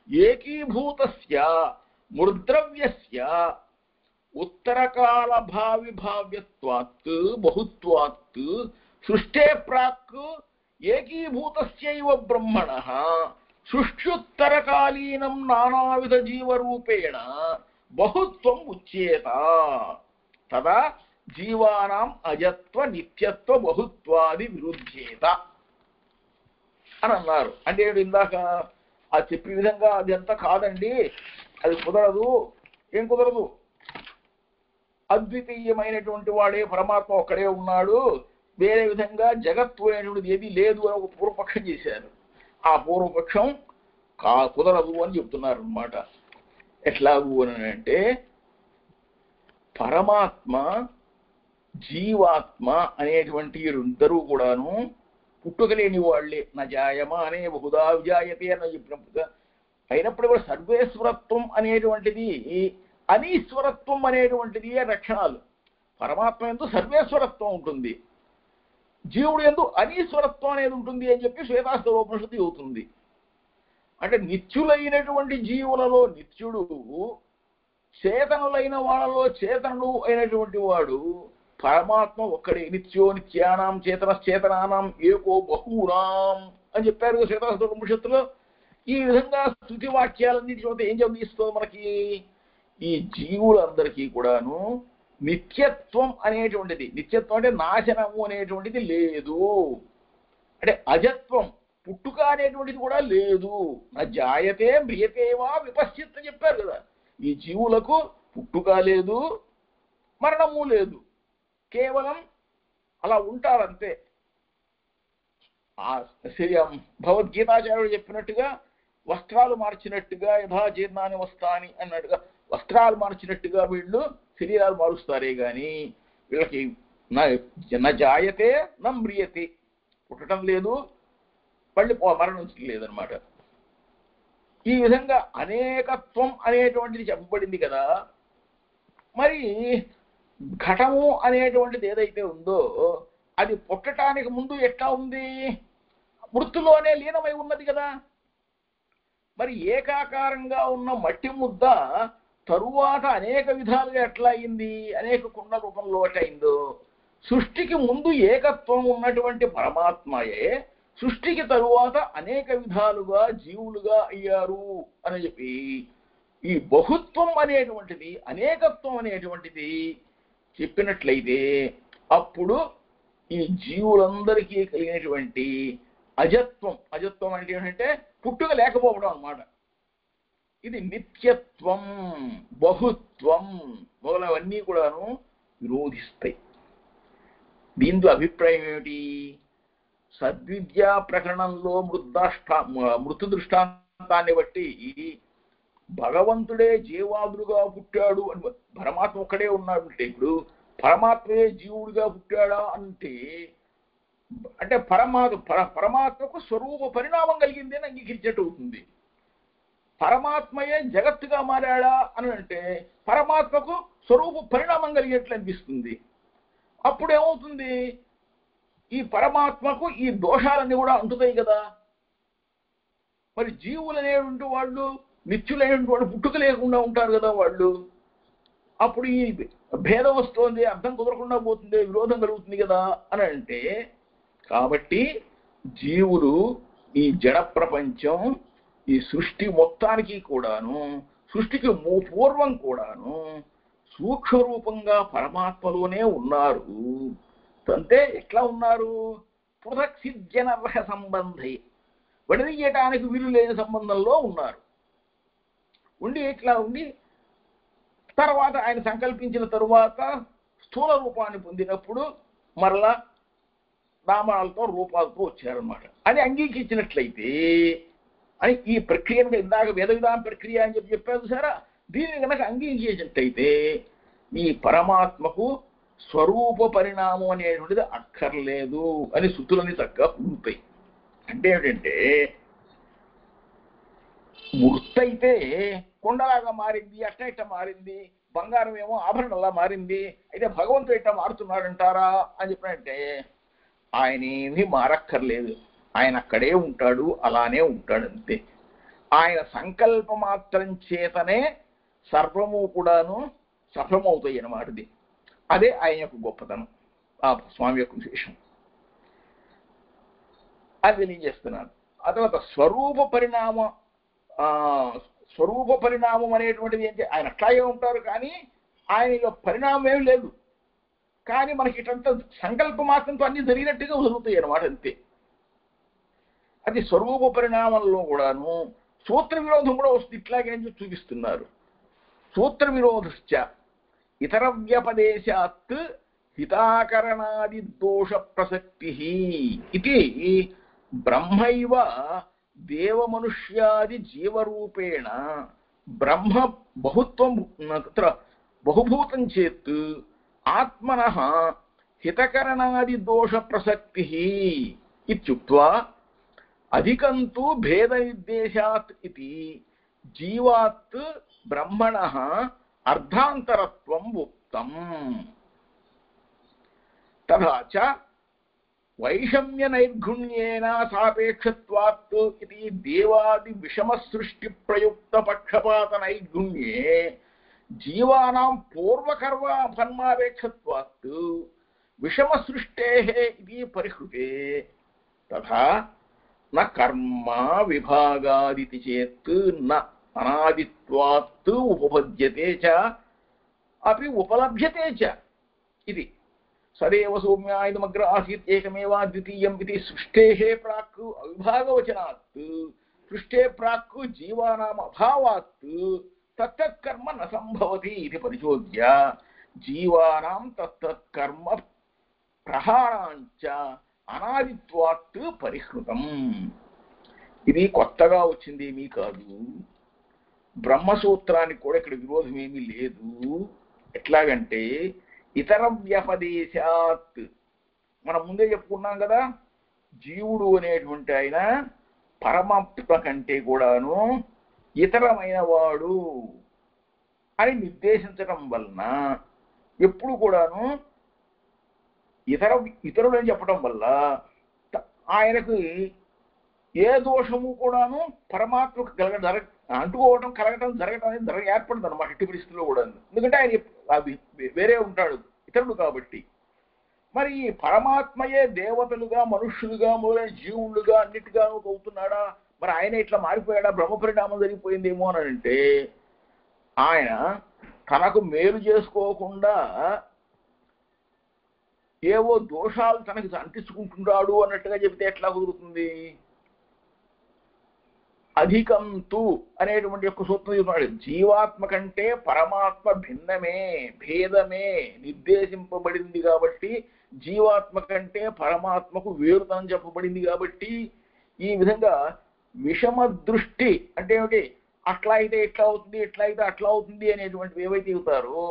ఏకీభూతస్య మూర్ద్రవ్యస్య ఉత్తరకాల భావ్యత్వాత్ బహుత్వాత్ సృష్టే ప్రాక్ ఏకీభూతస్యైవ బ్రహ్మణః సృష్ట్యుత్తరకాలీనం నానావిధ జీవరూపేణ బహుత్వం ఉచ్యేత తదా జీవానాం అజత్వ నిత్యత్వ బహుత్వాది విరుధ్యేత అని అన్నారు. అంటే ఇందాక ఆ చెప్పే విధంగా అది అంతా కాదండి, అది కుదరదు. ఏం కుదరదు? అద్వితీయమైనటువంటి వాడే పరమాత్మ ఒక్కడే ఉన్నాడు, వేరే విధంగా జగత్తు అనేటువంటిది ఏది లేదు అని ఒక పూర్వపక్షం చేశారు. ఆ పూర్వపక్షం కుదరదు అని చెప్తున్నారు అన్నమాట. ఎట్లాగు అని అంటే పరమాత్మ జీవాత్మ అనేటువంటి ఇద్దరూ కూడాను పుట్టుకలేని వాళ్లే. నజాయమా అనే బహుదా విజాయతే అని చెప్పినప్పుడు అయినప్పుడు కూడా సర్వేశ్వరత్వం అనేటువంటిది అనీశ్వరత్వం అనేటువంటిది లక్షణాలు. పరమాత్మ యందు సర్వేశ్వరత్వం ఉంటుంది, జీవుడు యందు అనీశ్వరత్వం అనేది ఉంటుంది అని చెప్పి శ్వేతాశ్వరోపనిషత్తు చెబుతుంది. అంటే నిత్యులైనటువంటి జీవులలో నిత్యుడు, చేతనులైన వాళ్ళలో చేతనుడు అయినటువంటి వాడు పరమాత్మ ఒక్కడే. నిత్యో నిత్యానాం చేతనశ్చేతనానాం ఏకో బహూనాం అని చెప్పారు శ్వేతాశ్వరోపనిషత్తులో. ఈ విధంగా స్తుతి వాక్యాలన్నిటి చోట ఏం చెబుతుంది మనకి? ఈ జీవులందరికీ కూడాను నిత్యత్వం అనేటువంటిది, నిత్యత్వం అంటే నాశనము అనేటువంటిది లేదు. అంటే అజత్వం, పుట్టుక అనేటువంటిది కూడా లేదు. నా జాయతే మ్రియతేవా విపశ్చిత్ అని చెప్పారు కదా. ఈ జీవులకు పుట్టుక లేదు, మరణము లేదు, కేవలం అలా ఉంటారంతే. భగవద్గీతాచార్యుడు చెప్పినట్టుగా వస్త్రాలు మార్చినట్టుగా యథా జీర్ణాని వస్తాని అన్నట్టుగా వస్త్రాలు మార్చినట్టుగా వీళ్ళు శరీరాలు మారుస్తారే గాని వీళ్ళకి నా జాయతే నా మ్రియతే, పుట్టడం లేదు, మళ్ళీ మరణించడం లేదనమాట. ఈ విధంగా అనేకత్వం అనేటువంటిది చెప్పబడింది కదా. మరి ఘటము అనేటువంటిది ఏదైతే ఉందో అది పుట్టడానికి ముందు ఎట్లా ఉంది? మృతులోనే లీనమై ఉన్నది కదా. మరి ఏకాకారంగా ఉన్న మట్టి ముద్ద తరువాత అనేక విధాలుగా ఎట్లా అయింది? అనేక కుండ రూపంలో అయిందో. సృష్టికి ముందు ఏకత్వం ఉన్నటువంటి పరమాత్మయే సృష్టికి తరువాత అనేక విధాలుగా జీవులుగా అయ్యారు అని చెప్పి ఈ బహుత్వం అనేటువంటిది, అనేకత్వం అనేటువంటిది చెప్పినట్లయితే అప్పుడు ఈ జీవులందరికీ కలిగినటువంటి అజత్వం, అజత్వం అంటే ఏంటంటే పుట్టుక లేకపోవడం అన్నమాట. ఇది నిత్యత్వం, బహుత్వం మొదలవన్నీ కూడాను విరోధిస్తాయి. దీంతో అభిప్రాయం ఏమిటి? సద్విద్యా ప్రకరణంలో మృతు దృష్టాంతాన్ని బట్టి భగవంతుడే జీవాదులుగా పుట్టాడు అని, పరమాత్మ ఒక్కడే ఉన్నాడు అంటే ఇప్పుడు పరమాత్మయే జీవుడిగా పుట్టాడా అంటే పరమాత్మకు స్వరూప పరిణామం కలిగింది అని అంగీకరించేట్టు అవుతుంది. పరమాత్మయే జగత్తుగా మారాడా అని అంటే పరమాత్మకు స్వరూప పరిణామం కలిగేట్లు అనిపిస్తుంది. అప్పుడు ఏమవుతుంది? ఈ పరమాత్మకు ఈ దోషాలన్నీ కూడా అంటుతాయి కదా. మరి జీవులు అనేటువంటి వాళ్ళు, నిత్యులైనటువంటి వాళ్ళు పుట్టుక లేకుండా ఉంటారు కదా వాళ్ళు. అప్పుడు ఈ భేదం వస్తుంది, అర్థం కుదరకుండా పోతుంది, విరోధం కలుగుతుంది కదా అని అంటే, కాబట్టి జీవులు ఈ జడ ప్రపంచం, ఈ సృష్టి మొత్తానికి కూడాను, సృష్టికి పూర్వం కూడాను సూక్ష్మ రూపంగా పరమాత్మలోనే ఉన్నారు. అంటే ఎట్లా ఉన్నారు? పృథక్ సిద్ధ్యనర్హ సంబంధి, విడదీయటానికి వీలు లేని సంబంధంలో ఉన్నారు. ఉండి ఇట్లా ఉండి తర్వాత ఆయన సంకల్పించిన తరువాత స్థూల రూపాన్ని పొందినప్పుడు మరలా నామాలతో రూపాలతో వచ్చారనమాట. అది అంగీకరించినట్లయితే అని ఈ ప్రక్రియను ఇందాక వేద విధాన ప్రక్రియ అని చెప్పారు సారా, దీన్ని కనుక అంగీకరించినట్లయితే ఈ పరమాత్మకు స్వరూప పరిణామం అనేటువంటిది అక్కర్లేదు అని శృతులని చక్కగా పొందుతాయి. అంటే ఏమిటంటే మృతైతే కొండలాగా మారింది, అట్ట మారింది, బంగారం ఏమో ఆభరణంలా మారింది, అయితే భగవంతుడు ఇట్లా మారుతున్నాడంటారా అని చెప్పినట్టే ఆయన ఏమీ మారక్కర్లేదు. ఆయన అక్కడే ఉంటాడు, అలానే ఉంటాడు అంతే. ఆయన సంకల్ప మాత్రం చేతనే సర్వము కూడాను సఫలమవుతాయి అన్నమాటది. అదే ఆయన యొక్క గొప్పతనం, ఆ స్వామి యొక్క విశేషం అది తెలియజేస్తున్నాను. ఆ తర్వాత స్వరూప పరిణామం అనేటువంటిది ఏంటి? ఆయన అట్లాగే ఉంటారు, కానీ ఆయనలో పరిణామం ఏమి లేదు. కానీ మనకి ఇటంతా సంకల్ప మాత్రంతో అన్ని జరిగినట్టుగా జరుగుతాయి అన్నమాట అంతే. అది స్వరూప పరిణామంలో కూడాను సూత్ర విరోధం కూడా వస్తుంది. ఇట్లాగే అని చూపిస్తున్నారు. సూత్ర విరోధశ్చ ఇతర వ్యపదేశాత్ హితాకరణాది దోష ప్రసక్తి ఇది బ్రహ్మైవ దేవమనుష్యాది జీవరూపేణ బ్రహ్మ బహుత్వం తత్ర బహుభూతం చేత్ ఆత్మనః హితకరణాది దోష ప్రసక్తి ఇత్యుక్త్వా అధికంతు భేద నిర్దేశాత్ ఇతి జీవాత్ బ్రహ్మణః అర్ధాంతరత్వం ఉక్తం. తథా చ వైషమ్య నైర్ఘుణ్యేన సాపేక్షత్వాత్ ఇది దేవాది విషమ సృష్టి ప్రయుక్త పక్షపాత నైర్ఘుణ్యే జీవానాం పూర్వకర్మ ఫన్మాపేక్షత్వాత్ విషమ సృష్టేః ఇది పరిహృతే. తథా న కర్మ విభాగాదితి చేత్ న అనాదిత్వాత్ ఉపపద్యతే చ అపి ఉపలభ్యతే చ ఇది. సదేవ సౌమ్య ఇదమగ్ర ఆసీత్ ఏకమేవా ద్వితీయం ఇది సృష్టేః ప్రాక్ అవిభాగవచనాత్ సృష్టే ప్రాక్ జీవానాం అభావాత్ తత్తత్కర్మ న సంభవతి ఇది పరిచోద్య జీవానాం తత్తత్కర్మ ప్రహాణాంచ అనాదిత్వాత్ పరిహృతం. ఇది కొత్తగా వచ్చింది ఏమీ కాదు. బ్రహ్మసూత్రానికి కూడా ఇక్కడ విరోధం ఏమీ లేదు. ఎట్లాగంటే ఇతర వ్యపదేశాత్, మనం ముందే చెప్పుకున్నాం కదా, జీవుడు అనేటువంటి ఆయన పరమాత్మ కంటే కూడాను ఇతరమైన వాడు అని నిర్దేశించడం వలన ఎప్పుడు కూడాను ఇతరులని చెప్పడం వల్ల ఆయనకు ఏ దోషము కూడాను పరమాత్మకు అంటుకోవడం జరగడం అనేది ఏర్పడదు అనమాట ఎట్టి పరిస్థితుల్లో కూడా. ఎందుకంటే ఆయన వేరే ఉంటాడు ఇతరుడు కాబట్టి. మరి పరమాత్మయే దేవతలుగా మనుష్యులుగా మొదలైన జీవులుగా అన్నిటిగాను అవుతున్నాడా? మరి ఆయన ఇట్లా మారిపోయాడా? బ్రహ్మ పరిణామం జరిగిపోయిందేమో అని అంటే ఆయన తనకు మేలు చేసుకోకుండా ఏవో దోషాలు తనకి అంటించుకుంటున్నాడు అన్నట్టుగా చెబితే ఎట్లా కుదురుతుంది? అధికంతు అనేటువంటి యొక్క సూత్రం చెప్తున్నాడు. జీవాత్మ కంటే పరమాత్మ భిన్నమే, భేదమే నిర్దేశింపబడింది కాబట్టి, జీవాత్మ కంటే పరమాత్మకు వేరుతనం చెప్పబడింది కాబట్టి, ఈ విధంగా విషమ దృష్టి అంటే ఏమిటి, అట్లా అయితే ఇట్లా అవుతుంది, ఇట్లా అయితే అట్లా అవుతుంది అనేటువంటివి ఏవైతే చెబుతారో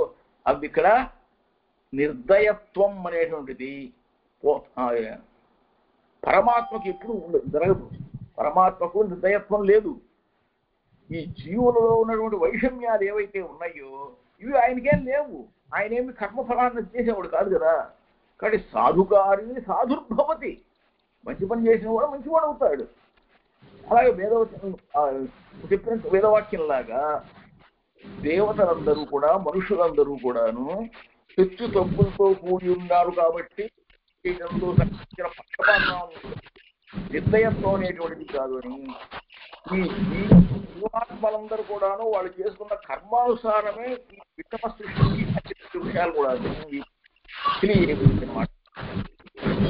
అవి ఇక్కడ నిర్దయత్వం అనేటువంటిది పరమాత్మకి ఎప్పుడు జరగదు. పరమాత్మకు నిర్దయత్వం లేదు. ఈ జీవులలో ఉన్నటువంటి వైషమ్యాలు ఏవైతే ఉన్నాయో ఇవి ఆయనకేం లేవు. ఆయన ఏమి కర్మఫలాన్ని చేసేవాడు కాదు కదా. కాబట్టి సాధుకారి సాధుర్భవతి, మంచి పని చేసిన వాడు మంచివాడు అవుతాడు. అలాగే చెప్పిన వేదవాక్యంలాగా దేవతలందరూ కూడా మనుషులందరూ కూడాను హెచ్చు తప్పులతో కూడి ఉన్నారు కాబట్టి నిర్దయత్వం అనేటువంటిది కాదు అని ఈ జీవాత్మలందరూ కూడాను వాళ్ళు చేసుకున్న కర్మానుసారమే ఈ విషమ సృష్టికి విషయాలు కూడా తెలియజేయమాట.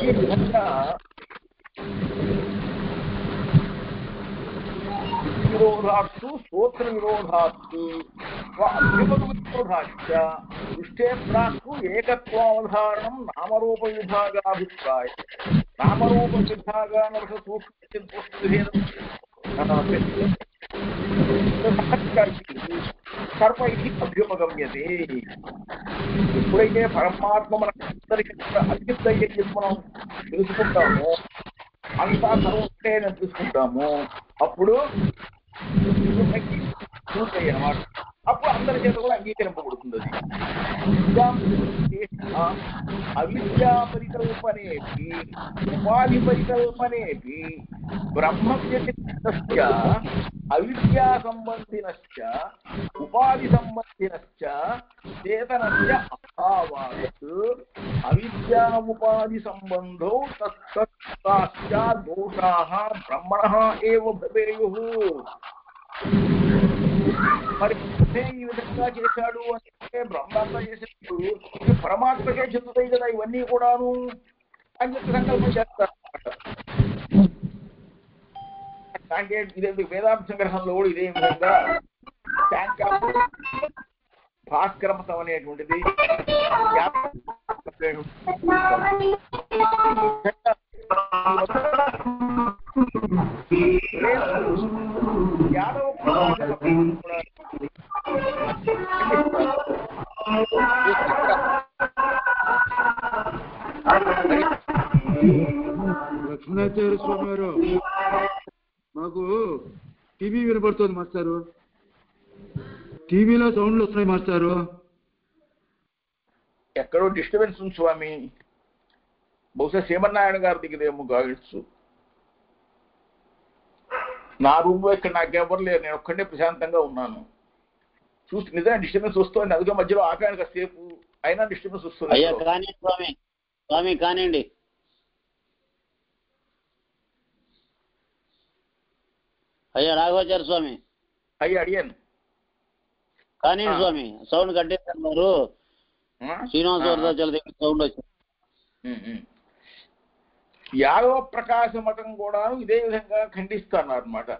ఈ విధంగా విరోధాస్తు స్తోత్ర విరోధాస్తు విరోధాశ్చ దృష్టే ప్రాక్కు ఏకత్వావధారణం నామరూప విభాగాభిప్రాయ నామరూప విభాగానర్హ సర్పై అభ్యుపగమ్యతే. ఎప్పుడైతే పరమాత్మ మనందరికీ అత్యుత్తయ్యే మనం తెలుసుకుంటామో, అంతా సర్వే తెలుసుకుంటాము, అప్పుడు అన్నమాట. అప్పుడు అందరి చేత కూడా అంగీకరింపబడుతుంది. అవిద్యా పరికల్పనేపి ఉపాధి పరికల్పనేపి బ్రహ్మ వ్యతిరేకస్య అవిద్యా సంబంధినశ్చ ఉపాధి సంబంధినశ్చ చేతనస్య అభావాత్ అవిద్యా ఉపాధి సంబంధో తత్సత్తాశ్చ దోషాః బ్రహ్మణః ఏవ భవేయుః. మరి ఈ విధంగా చేశాడు అంటే బ్రహ్మాత్మ చేసినప్పుడు పరమాత్మకే చెందుతాయి కదా ఇవన్నీ కూడాను అని చెప్పి సంకల్పం చేస్తారు. అంటే ఇదే వేదాంత సంగ్రహంలో కూడా ఇదే విధంగా భాస్కరమతం అనేటువంటిది యాదవ లక్ష్మణాచార్య స్వామి గారు, మాకు టీవీ వినపడుతుంది మాస్టారు. టీవీలో సౌండ్లు వస్తున్నాయి మాస్టారు. ఎక్కడో డిస్టర్బెన్స్ ఉంది స్వామి. బహుశా శ్రీమన్నారాయణ గారి దగ్గరేమో కావచ్చు. నా రూమ్ లో ఇక్కడ నాకెవరు లేరు, నేను ఒక్కడే ప్రశాంతంగా ఉన్నాను. చూసి నిజంగా డిస్టర్బెన్స్ వస్తుంది. అందుకే మధ్యలో ఆపాను కాసేపు, అయినా డిస్టర్బెన్స్ వస్తుంది. స్వామి కానివ్వండి. అయ్యా రాఘవాచార్య స్వామి, అయ్యా అడిగాను కానీ స్వామి సౌండ్ కట్టేస్తున్నారు. శ్రీనివాస వరదాచార్య దగ్గర సౌండ్ వచ్చింది. యాదవ ప్రకాశ మతం కూడా ఇదే విధంగా ఖండిస్తున్నారు అన్నమాట.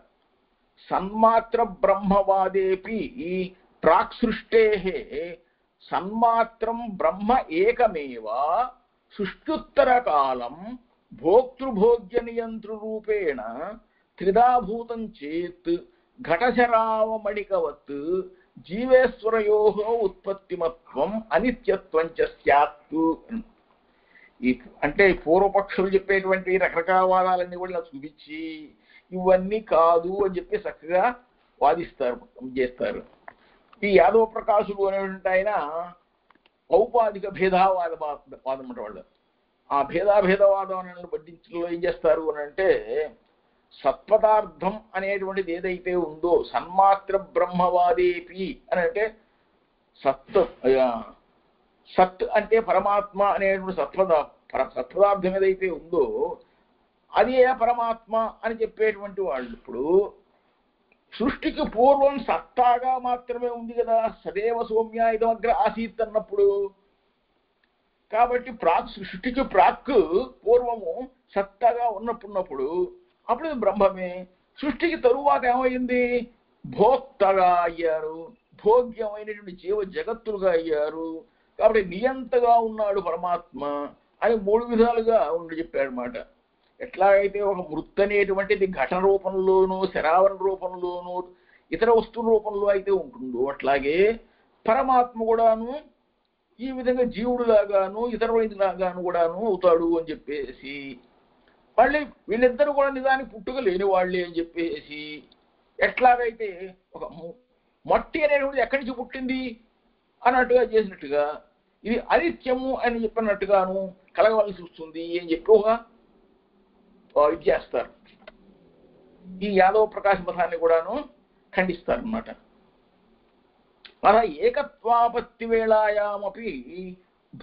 సన్మాత్ర బ్రహ్మవాదేపి ఈ ప్రాక్ సృష్టే సన్మాత్రం బ్రహ్మ ఏకమేవ సృష్ట్యుత్తర కాలం భోక్తృభోగ్య నియంతృ రూపేణ త్రిదాభూతం చేత్ ఘటశరావమణికవత్ జీవేశ్వరయో ఉత్పత్తిమత్వం అనిత్యత్వం చ స్యాత్తు. అంటే పూర్వపక్షులు చెప్పేటువంటి రకరకాల వాదాలన్నీ కూడా చూపించి ఇవన్నీ కాదు అని చెప్పి చక్కగా వాదిస్తారు, చేస్తారు. ఈ యాదవ ప్రకాశుడు అనేటువంటి ఆయన ఔపాధిక వాదం అన్నమాట వాళ్ళు. ఆ భేదాభేదవాదం పట్టించడంలో ఏం చేస్తారు అని అంటే, సత్పదార్థం అనేటువంటిది ఏదైతే ఉందో సన్మాత్ర బ్రహ్మవాదేపి అని అంటే, సత్ అంటే పరమాత్మ అనేటువంటి సత్పదార్థం ఏదైతే ఉందో అదే పరమాత్మ అని చెప్పేటువంటి వాళ్ళు ఇప్పుడు సృష్టికి పూర్వం సత్తాగా మాత్రమే ఉంది కదా, సదేవ సౌమ్య ఇదమగ్ర ఆసీత్ అన్నప్పుడు. కాబట్టి సృష్టికి పూర్వము సత్తాగా ఉన్నప్పుడు అప్పుడు బ్రహ్మమే. సృష్టికి తరువాత ఏమైంది? భోక్తగా అయ్యారు, భోగ్యమైనటువంటి జీవ జగత్తులుగా అయ్యారు. కాబట్టి నియంతగా ఉన్నాడు పరమాత్మ అని 3 విధాలుగా ఉండి చెప్పాడనమాట. ఎట్లాగైతే ఒక మృత్ అనేటువంటిది ఘట రూపంలోనూ శరావరణ రూపంలోనూ ఇతర వస్తువుల రూపంలో అయితే ఉంటుందో, అట్లాగే పరమాత్మ కూడాను ఈ విధంగా జీవుడులాగాను ఇతరులాగాను కూడాను అవుతాడు అని చెప్పేసి, మళ్ళీ వీళ్ళిద్దరూ కూడా నిజానికి పుట్టుక లేని వాళ్ళే అని చెప్పేసి, ఎట్లాగైతే ఒక మట్టి అనేటువంటిది ఎక్కడి నుంచి పుట్టింది అన్నట్టుగా చేసినట్టుగా ఇది అనిత్యము అని చెప్పినట్టుగాను కలగవలసి వస్తుంది అని చెప్పి ఒక ఇది చేస్తారు. ఈ యాదవ ప్రకాశ మతాన్ని కూడాను ఖండిస్తారు అన్నమాట. అలా ఏకత్వాపత్తి వేళాయామపి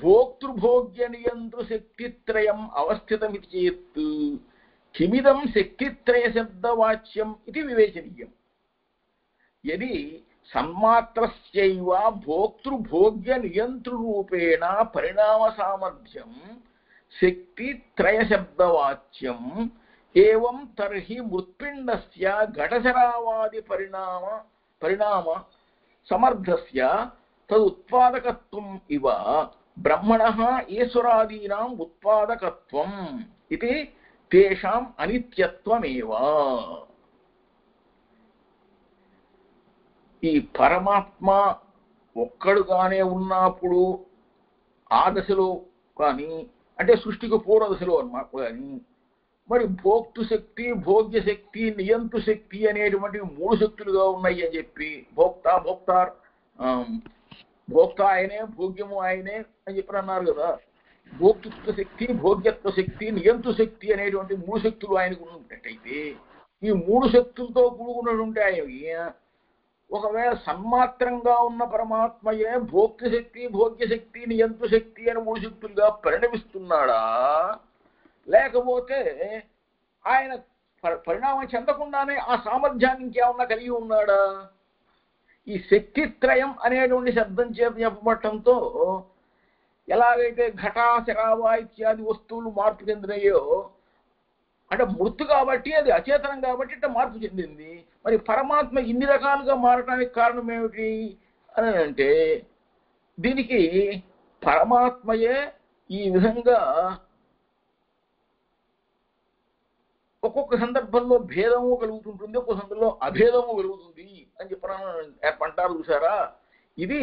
భోక్తృభోగ్య నియంతృ శక్తిత్రయం అవస్థితమితి చేత్ కిమిదం శక్తిత్రయ శబ్దవాచ్యం ఇది వివేచనీయం. యది సన్మాత్రస్యైవ భోక్తృభోగ్య నియంతృరూపేణ పరిణామ సామర్థ్యం శక్తిత్రయ శబ్దవాచ్యం ఏవం తర్హి మృత్పిండస్య ఘటశరావాది పరిణామ సమర్థస్య తదుత్పాదకత్వం ఇవ బ్రహ్మణః ఈశ్వరాదీనాం ఉత్పాదకత్వం ఇది తేషాం అనిత్యత్వమేవ. ఈ పరమాత్మ ఒక్కడుగానే ఉన్నప్పుడు ఆ దశలో కానీ, అంటే సృష్టికి పూర్వ దశలో అన్నమాట కానీ, మరి భోక్తృ శక్తి, భోగ్య శక్తి, నియంతు శక్తి అనేటువంటి 3 శక్తులుగా ఉన్నాయి అని చెప్పి, భోక్త ఆయనే, భోగ్యము ఆయనే అని చెప్పి అన్నారు కదా. భోక్తృత్వ శక్తి, భోగ్యత్వ శక్తి, నియంతు శక్తి అనేటువంటి 3 శక్తులు ఆయనకు ఉన్నట్టయితే, ఈ 3 శక్తులతో కూడుకున్నటువంటి ఆయన ఒకవేళ సన్మాత్రంగా ఉన్న పరమాత్మయే భోక్తశక్తి, భోగ్యశక్తి, నియంతు శక్తి అని 3 శక్తులుగా పరిణమిస్తున్నాడా, లేకపోతే ఆయన పరిణామం చెందకుండానే ఆ సామర్థ్యాన్ని ఇంకేమన్నా కలిగి ఉన్నాడా? ఈ శక్తిత్రయం అనేటువంటి శబ్దం చేత చెప్పబట్టంతో ఎలాగైతే ఘట శరావ ఇత్యాది వస్తువులు మార్పు చెందినాయో, అంటే మృతు కాబట్టి అది అచేతనం కాబట్టి ఇట్లా మార్పు చెందింది. మరి పరమాత్మ ఇన్ని రకాలుగా మారటానికి కారణం ఏమిటి అని అంటే, దీనికి పరమాత్మయే ఈ విధంగా ఒక్కొక్క సందర్భంలో భేదము కలుగుతుంటుంది, ఒక్కొక్క సందర్భంలో అభేదము కలుగుతుంది అని చెప్పంటారు చూసారా. ఇది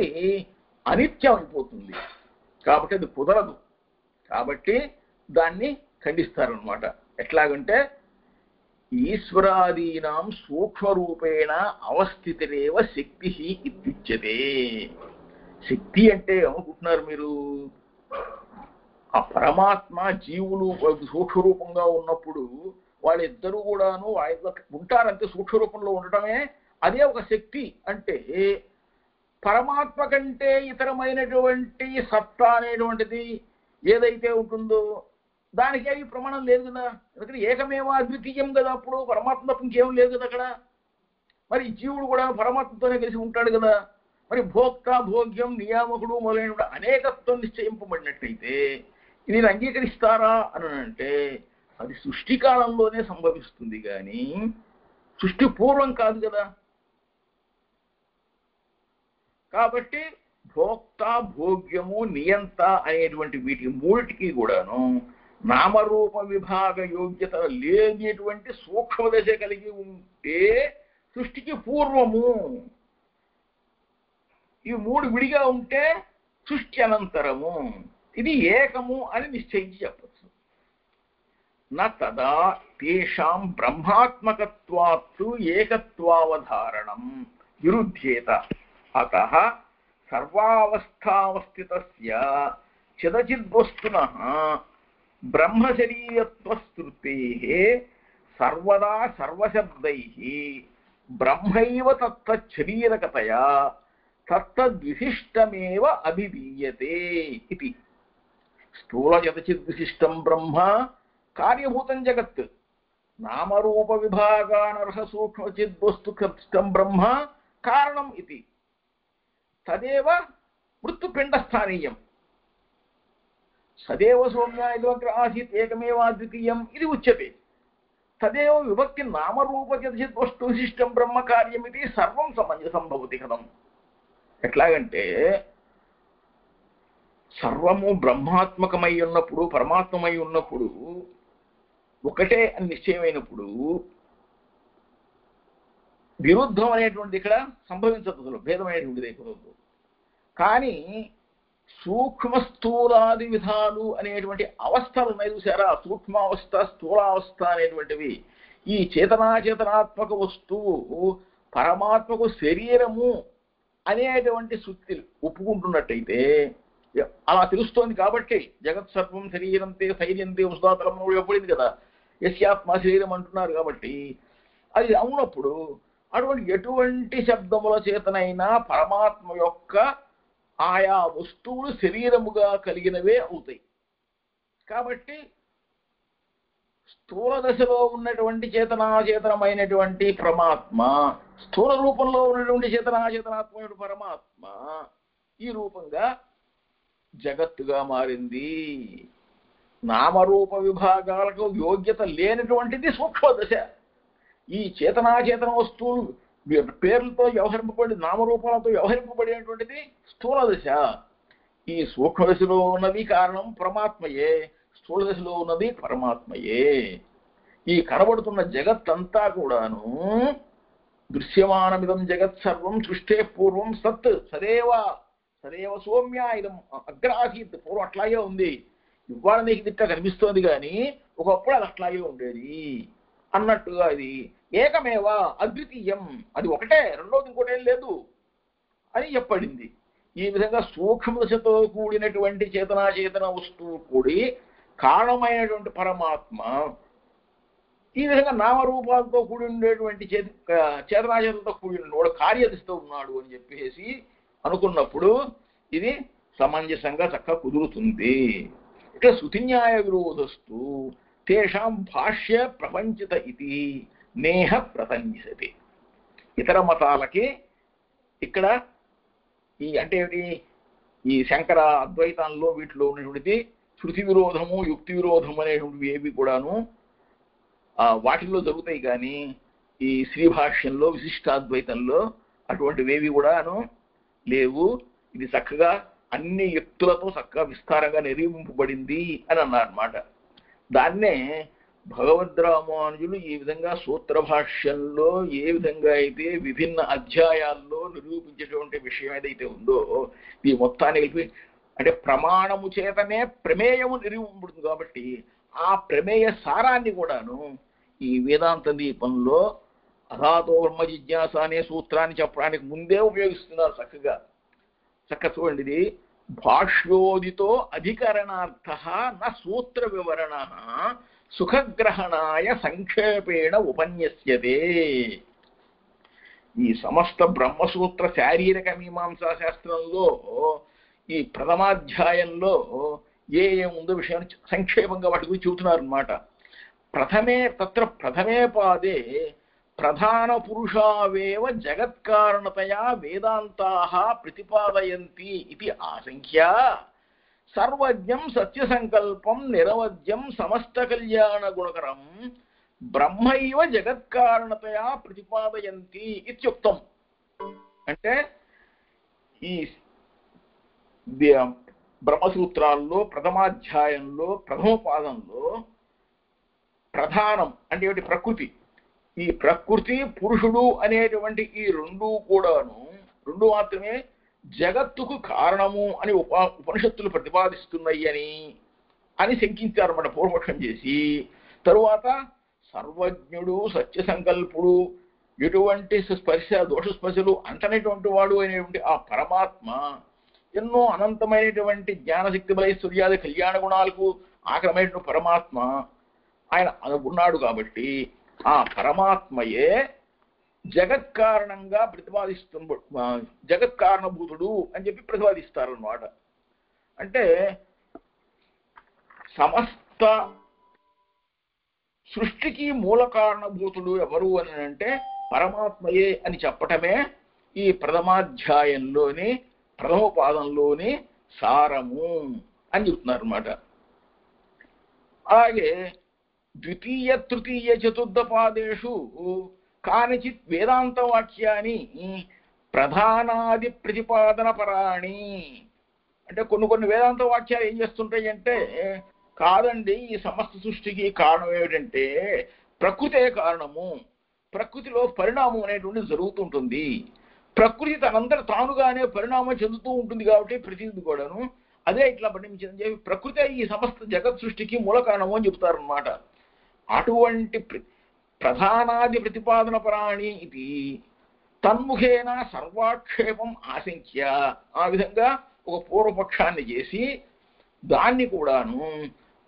అనిత్యం అయిపోతుంది కాబట్టి అది కుదరదు. కాబట్టి దాన్ని ఖండిస్తారనమాట. ఎట్లాగంటే ఈశ్వరాదీనాం సూక్ష్మరూపేణ అవస్థితిరేవ శక్తి ఇత్యుచ్యతే. శక్తి అంటే ఏమనుకుంటున్నారు మీరు? ఆ పరమాత్మ జీవులు సూక్ష్మరూపంగా ఉన్నప్పుడు వాళ్ళిద్దరూ కూడాను వాళ్ళ ఉంటారంటే సూక్ష్మరూపంలో ఉండటమే అదే ఒక శక్తి. అంటే పరమాత్మ కంటే ఇతరమైనటువంటి సత్తా అనేటువంటిది ఏదైతే ఉంటుందో దానికి అవి ప్రమాణం లేదు కదా. ఎందుకంటే ఏకమేవా అద్వితీయం కదా, అప్పుడు పరమాత్మ ఇంకేం లేదు కదా అక్కడ. మరి జీవుడు కూడా పరమాత్మతోనే కలిసి ఉంటాడు కదా. మరి భోక్త, భోగ్యం, నియామకుడు మొదలైన అనేకత్వం నిశ్చయింపబడినట్లయితే ఇది అంగీకరిస్తారా అని అంటే అది సృష్టి కాలంలోనే సంభవిస్తుంది కానీ సృష్టి పూర్వం కాదు కదా. కాబట్టి భోక్త, భోగ్యము, నియంత అనేటువంటి వీటి 3టికి కూడాను నామరూప విభాగ యోగ్యత లేనిటువంటి సూక్ష్మ దశ కలిగి ఉంటే సృష్టికి పూర్వము, ఈ 3 విడిగా ఉంటే సృష్టి అనంతరము, ఇది ఏకము అని నిశ్చయించి చెప్పచ్చు. నా తదా తేషాం బ్రహ్మాత్మకత్వాత్తు ఏకత్వావధారణం విరుధ్యేత. అతః సర్వావస్థావస్థితస్య చిదచిద్వస్తునః బ్రహ్మశరీరత్వస్తృతేః సర్వదా సర్వశబ్దైః బ్రహ్మైవ తత్తశరీరకతయా తత్తద్విశిష్టమేవ అభిధీయతే ఇది. స్థూల యతచిద్విశిష్టం బ్రహ్మ కార్యభూతం జగత్, నామరూప విభాగానర్హ సూక్ష్మచిద్వస్తుకృష్టం బ్రహ్మ కారణం ఇది. తదేవ మృత్యుపిండస్థానీయం. సదేవ సౌమ్య ఇదగ్ర ఆసీత్ ఏకమేవాద్వితీయం ఇది ఉచ్యతే. తదేవ విభక్తి నామరూపచిద్వస్తు విశిష్టం బ్రహ్మ కార్యమితి సర్వం సమంజసం భవతి కథం. ఎట్లాగంటే సర్వము బ్రహ్మాత్మకమై ఉన్నప్పుడు, పరమాత్మమై ఉన్నప్పుడు, ఒకటే అని నిశ్చయమైనప్పుడు విరుద్ధం అనేటువంటిది ఇక్కడ సంభవించదు, భేదం అనేటువంటిది కుదరదు. కానీ సూక్ష్మ స్థూలాది విధాలు అనేటువంటి అవస్థలు ఉన్నాయి చూసారా, సూక్ష్మావస్థ స్థూలావస్థ అనేటువంటివి, ఈ చేతనాచేతనాత్మక వస్తువు పరమాత్మకు శరీరము అనేటువంటి శృతి ఒప్పుకుంటున్నట్టయితే అలా తెలుస్తోంది. కాబట్టి జగత్ సర్వం శరీరంతే స్థైర్యంతే ఉస్తాతలం ఎప్పుడైంది కదా, యస్యాత్మ శరీరం అంటున్నారు. కాబట్టి అది అవునప్పుడు అటువంటి ఎటువంటి శబ్దముల చేతనైనా పరమాత్మ యొక్క ఆయా వస్తువులు శరీరముగా కలిగినవే అవుతాయి. కాబట్టి స్థూల దశలో ఉన్నటువంటి చేతనాచేతనమైనటువంటి పరమాత్మ, స్థూల రూపంలో ఉన్నటువంటి చేతనాచేతనాత్మైన పరమాత్మ ఈ రూపంగా జగత్తుగా మారింది. నామరూప విభాగాలకు యోగ్యత లేనటువంటిది సూక్ష్మ దశ. ఈ చేతనాచేతన వస్తువులు పేర్లతో వ్యవహరింపబడి నామరూపాలతో వ్యవహరింపబడినటువంటిది స్థూల దశ. ఈ సూక్ష్మ దశలో ఉన్నది కారణం పరమాత్మయే, స్థూల దశలో ఉన్నది పరమాత్మయే. ఈ కనబడుతున్న జగత్తంతా కూడాను దృశ్యమానమిదం జగత్ సర్వం సృష్టే పూర్వం సత్ సదేవ సదేవ సౌమ్య ఇదం అగ్రాసీత్. పూర్వం అట్లాగే ఉంది, ఇవాళ నీకు దిట్ట కనిపిస్తోంది కానీ ఒకప్పుడు అది అట్లాగే ఉండేది అన్నట్టుగా. ఇది ఏకమేవా అద్వితీయం, అది ఒకటే, రెండోది ఇంకోటేం లేదు అని చెప్పబడింది. ఈ విధంగా సూక్ష్మ దశతో కూడినటువంటి చేతనాచేతన వస్తువు కూడి కారణమైనటువంటి పరమాత్మ ఈ విధంగా నామరూపాలతో కూడి ఉండేటువంటి చేతనాచేతలతో కూడి ఉన్నవాడు కార్యదశతో ఉన్నాడు అని చెప్పేసి అనుకున్నప్పుడు ఇది సమంజసంగా చక్కగా కుదురుతుంది. ఇట్లా శృతిన్యాయ విరోధస్తు తేషాం భాష్య ప్రపంచిత ఇది నేహ ప్రతంజసతి. ఇతర మతాలకి ఇక్కడ ఈ అంటే ఈ శంకర అద్వైతాల్లో వీటిలో ఉన్నటువంటిది శృతి విరోధము యుక్తి విరోధము అనేటువంటివి ఏవి కూడాను వాటిల్లో జరుగుతాయి. కానీ ఈ శ్రీభాష్యంలో విశిష్టాద్వైతంలో అటువంటివేవి కూడాను లేవు. ఇది చక్కగా అన్ని యుక్తులతో చక్కగా విస్తారంగా నిరూపింపబడింది అని అన్నారన్నమాట. దాన్నే భగవద్రామానుజులు ఈ విధంగా సూత్ర భాష్యంలో ఏ విధంగా అయితే విభిన్న అధ్యాయాల్లో నిరూపించేటువంటి విషయం ఏదైతే ఉందో ఈ మొత్తాన్ని కలిపి అంటే ప్రమాణము చేతనే ప్రమేయము నిరూపింపబడుతుంది. కాబట్టి ఆ ప్రమేయ సారాన్ని కూడాను ఈ వేదాంత దీపంలో అథాతో బ్రహ్మ జిజ్ఞాస అనే సూత్రాన్ని చెప్పడానికి ముందే ఉపయోగిస్తున్నారు. చక్కగా చూడండి, ఇది భాష్యోదితో అధికరణార్థ న సూత్ర వివరణ సుఖగ్రహణాయ సంక్షేపేణ ఉపన్యస్యతే. ఈ సమస్త బ్రహ్మసూత్ర శారీరక మీమాంసా శాస్త్రంలో ఈ ప్రథమాధ్యాయంలో ఏముందో విషయాన్ని సంక్షేపంగా వాటి గురించి చెబుతున్నారు అన్నమాట. ప్రథమే పాదే ప్రధాన పురుషావేవ జగత్కారణతయా వేదాంతాః ప్రతిపాదయంతి ఇది ఆశంక్య సర్వజ్ఞం సత్యసంకల్పం నిరవధ్యం సమస్త కళ్యాణ గుణకరం బ్రహ్మైవ జగత్కారణతయా ప్రతిపాదయంతి ఇత్యుక్తం. అంటే ఈ బ్రహ్మసూత్రాల్లో ప్రథమాధ్యాయంలో ప్రథమ పాదంలో ప్రధానం అంటే ఏమిటి? ప్రకృతి. ఈ ప్రకృతి పురుషుడు అనేటువంటి ఈ రెండు కూడాను రెండు మాత్రమే జగత్తుకు కారణము అని ఉపనిషత్తులు ప్రతిపాదిస్తున్నాయి అని శంకించారన్నమాట పూర్వపక్షం చేసి. తరువాత సర్వజ్ఞుడు సత్య సంకల్పుడు ఎటువంటి స్పర్శ దోష స్పర్శలు అంటనేటువంటి వాడు అనేటువంటి ఆ పరమాత్మ ఎన్నో అనంతమైనటువంటి జ్ఞానశక్తి బలైశ్వర్యాది కళ్యాణ గుణాలకు ఆక్రమైనటువంటి పరమాత్మ ఆయన అనుకున్నాడు. కాబట్టి ఆ పరమాత్మయే జగత్కారణంగా జగత్కారణభూతుడు అని చెప్పి ప్రతిపాదిస్తారన్నమాట. అంటే సమస్త సృష్టికి మూల కారణభూతుడు ఎవరు అని అంటే పరమాత్మయే అని చెప్పటమే ఈ ప్రథమాధ్యాయంలోని ప్రథమ పాదంలోని సారము అని చెప్తున్నారు అన్నమాట. అలాగే ద్వితీయ తృతీయ చతుర్థ పాదేషు కానిచిత్ వేదాంత వాక్యాన్ని ప్రధానాది ప్రతిపాదన పరాణి. అంటే కొన్ని వేదాంత వాక్యాలు ఏం చేస్తుంటాయి అంటే, కాదండి ఈ సమస్త సృష్టికి కారణం ఏమిటంటే ప్రకృతే కారణము, ప్రకృతిలో పరిణామం అనేటువంటిది జరుగుతుంటుంది, ప్రకృతి తనంతట తానుగానే పరిణామం చెందుతూ ఉంటుంది కాబట్టి ప్రతిదీ కూడాను అదే ఇట్లా పరిణమించిందని చెప్పి ప్రకృతే ఈ సమస్త జగత్ సృష్టికి మూల కారణము అని చెబుతారన్నమాట. అటువంటి ప్రధానాది ప్రతిపాదన పరాణి ఇది తన్ముఖేన సర్వాక్షేపం ఆశంక్య, ఆ విధంగా ఒక పూర్వపక్షాన్ని చేసి దాన్ని కూడాను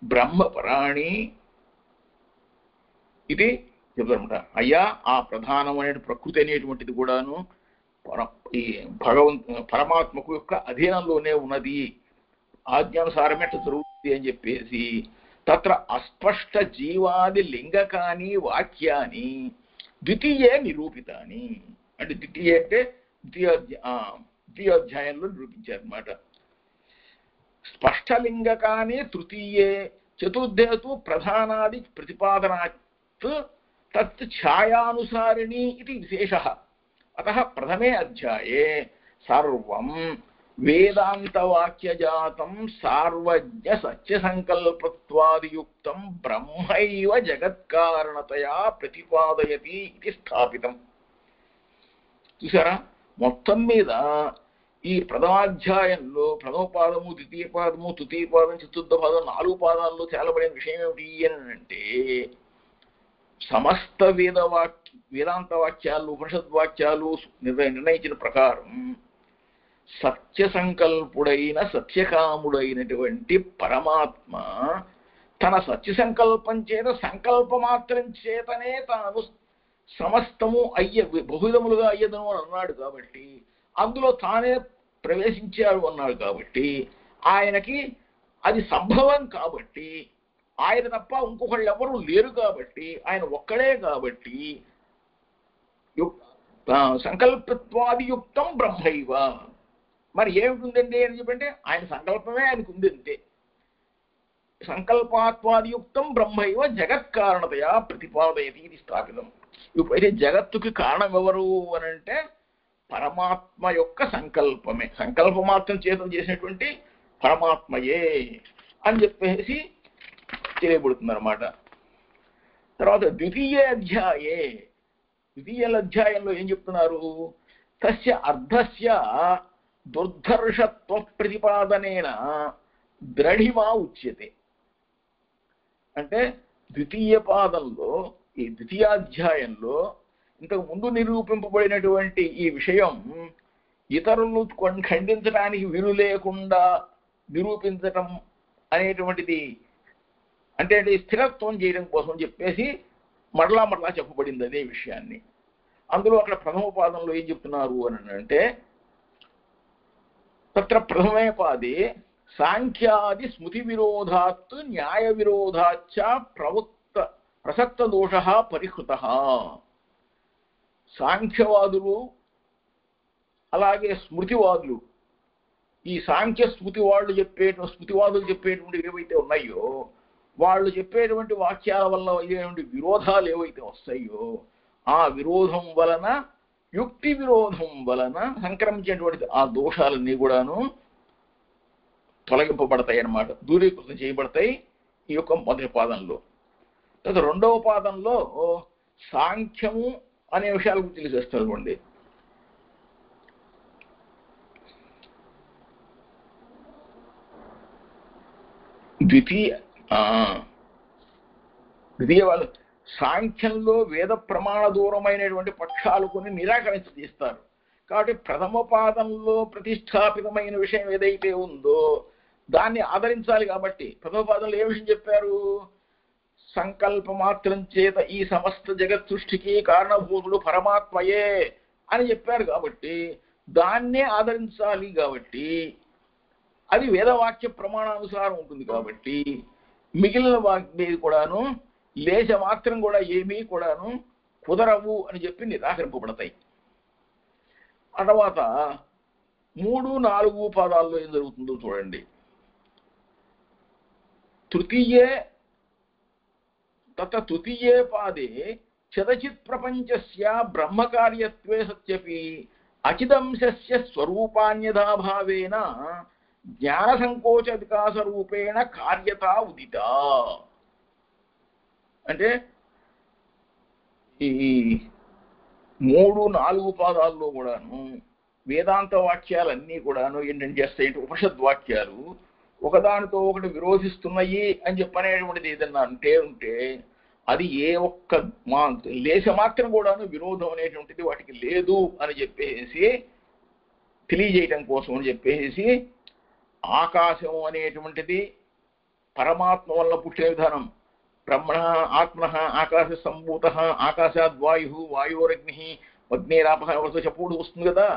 బ్రహ్మపరాణి ఇది చెప్తారన్నమాట. అయ్యా ఆ ప్రధానమైన ప్రకృతి అనేటువంటిది కూడాను ఈ పరమాత్మకు యొక్క అధీనంలోనే ఉన్నది, ఆజ్ఞానుసారమే జరుగుతుంది అని చెప్పేసి తత్ర అస్పష్ట జీవాది లింగకాని వాక్యాన్ని ద్వితీయే నిరూపితాని. అంటే ద్వితీయ అంటే ద్వితీయోధ్యాయంలో నిరూపించారన్నమాట. స్పష్టలింగకాని తృతీయే చతుర్థేతు ప్రధానాది ప్రతిపాదనాత్ తత్ ఛాయానుసారిణి ఇది విశేషః. అతః ప్రథమే అధ్యాయే సర్వం వేదాంతవాక్యజాతం సార్వజ్ఞ సత్యసంకల్పత్వాదియుక్తం బ్రహ్మైవ జగత్కారణతయా ప్రతిపాదయతి ఇది స్థాపితం. చూసారా, మొత్తం మీద ఈ ప్రథమాధ్యాయంలో ప్రథమ పాదము, ద్వితీయ పాదము, తృతీయ పాదం, చతుర్థ పాదం 4 పాదాల్లో తేలబడిన విషయం ఏమిటి అని అంటే సమస్త వేదాంత వాక్యాలు ఉపనిషద్వాక్యాలు నిర్ణయించిన ప్రకారం సత్య సంకల్పుడైన సత్యకాముడైనటువంటి పరమాత్మ తన సత్య సంకల్పం చేత సంకల్పమాత్రం చేతనే తాను సమస్తము బహువిధములుగా అయ్యదను అని అన్నాడు. కాబట్టి అందులో తానే ప్రవేశించాడు అన్నాడు. కాబట్టి ఆయనకి అది సంభవం, కాబట్టి ఆయన తప్ప ఇంకొకళ్ళు ఎవరు లేరు, కాబట్టి ఆయన ఒక్కడే. కాబట్టి సంకల్పత్వాదియుక్తం బ్రహ్మైవ, మరి ఏమిటిందండి అని చెప్పంటే ఆయన సంకల్పమే ఆయనకు ఉంది అంతే. సంకల్పాత్వాదియుక్తం బ్రహ్మైవ జగత్కారణతయా ప్రతిపాదయతి ఇది స్థాపితం. ఇప్పుడైతే జగత్తుకి కారణం ఎవరు అని అంటే పరమాత్మ యొక్క సంకల్పమే, సంకల్పమాత్రం చేతం చేసినటువంటి పరమాత్మయే అని చెప్పేసి తెలియబడుతుంది అన్నమాట. తర్వాత ద్వితీయ అధ్యాయంలో ఏం చెప్తున్నారు? తస్య అర్ధస్య దుర్ధర్షత్వ ప్రతిపాదనేన ద్రఢిమా ఉచ్యతే. అంటే ద్వితీయ పాదంలో ఈ ద్వితీయాధ్యాయంలో ఇంతకు ముందు నిరూపింపబడినటువంటి ఈ విషయం ఇతరులు ఖండించడానికి వీలు లేకుండా నిరూపించటం అనేటువంటిది అంటే స్థిరత్వం చేయడం కోసం చెప్పేసి మరలా చెప్పబడింది అదే విషయాన్ని. అందులో అక్కడ ప్రథమ పాదంలో ఏం చెప్తున్నారు అని అంటే తత్ర ప్రథమే పాదే సాంఖ్యాది స్మృతి విరోధాత్ న్యాయ విరోధాచ్చ ప్రసక్త దోష పరిహృత. సాంఖ్యవాదులు అలాగే స్మృతివాదులు, ఈ సాంఖ్య స్మృతివాదులు చెప్పేటువంటి ఏవైతే ఉన్నాయో వాళ్ళు చెప్పేటువంటి వాక్యాల వల్ల అయ్యేటువంటి విరోధాలు ఏవైతే వస్తాయో ఆ విరోధం వలన యుక్తి విరోధం వలన సంక్రమించేటువంటి ఆ దోషాలన్నీ కూడాను తొలగింపబడతాయి అన్నమాట, దూరీకృతం చేయబడతాయి ఈ యొక్క మొదటి పాదంలో. తర్వాత రెండవ పాదంలో సాంఖ్యము అనే విషయాల గురించి తెలిసేస్తారు. అనుకోండి, ద్వితీయ వాళ్ళు సాంఖ్యంలో వేద ప్రమాణ దూరమైనటువంటి పక్షాలు కొన్ని నిరాకరించి తీస్తారు. కాబట్టి ప్రథమ పాదంలో ప్రతిష్టాపితమైన విషయం ఏదైతే ఉందో దాన్ని ఆదరించాలి. కాబట్టి ప్రథమ పాదంలో ఏ విషయం చెప్పారు? సంకల్ప మాత్రం చేత ఈ సమస్త జగత్ సృష్టికి కారణభూతుడు పరమాత్మయే అని చెప్పారు. కాబట్టి దాన్నే ఆదరించాలి. కాబట్టి అది వేదవాక్య ప్రమాణానుసారం ఉంటుంది. కాబట్టి మిగిలిన వాక్యం కూడాను లేశ మాత్రం కూడా ఏమీ కూడాను కుదరవు అని చెప్పి నిరాకరింపబడతాయి. ఆ తర్వాత 3, 4 పాదాల్లో ఏం జరుగుతుందో చూడండి. తృతీయే పాదే చదచిత్ ప్రపంచస్య బ్రహ్మకార్యత్వే సత్యపి అచిదంశస్య స్వరూపాన్యథా భావేన జ్ఞాన సంకోచ వికాస రూపేణ కార్యత ఉదిత. అంటే ఈ 3, 4 పాదాల్లో కూడాను వేదాంత వాక్యాలన్నీ కూడాను ఏంటంటే చేస్తాయి, ఉపనిషద్ వాక్యాలు ఒకదానితో ఒకటి విరోధిస్తున్నాయి అని చెప్పనేటువంటిది ఏదన్నా ఉంటే అది ఏ ఒక్క లేశ మాత్రం కూడాను విరోధం అనేటువంటిది వాటికి లేదు అని చెప్పేసి తెలియజేయటం కోసం అని చెప్పేసి ఆకాశం అనేటువంటిది పరమాత్మ వల్ల పుట్టిన విధానం. బ్రహ్మణ ఆత్మ ఆకాశ సంభూత ఆకాశాద్ వాయు వాయోరగ్ని అగ్నిరాప చెప్పుడు వస్తుంది కదా.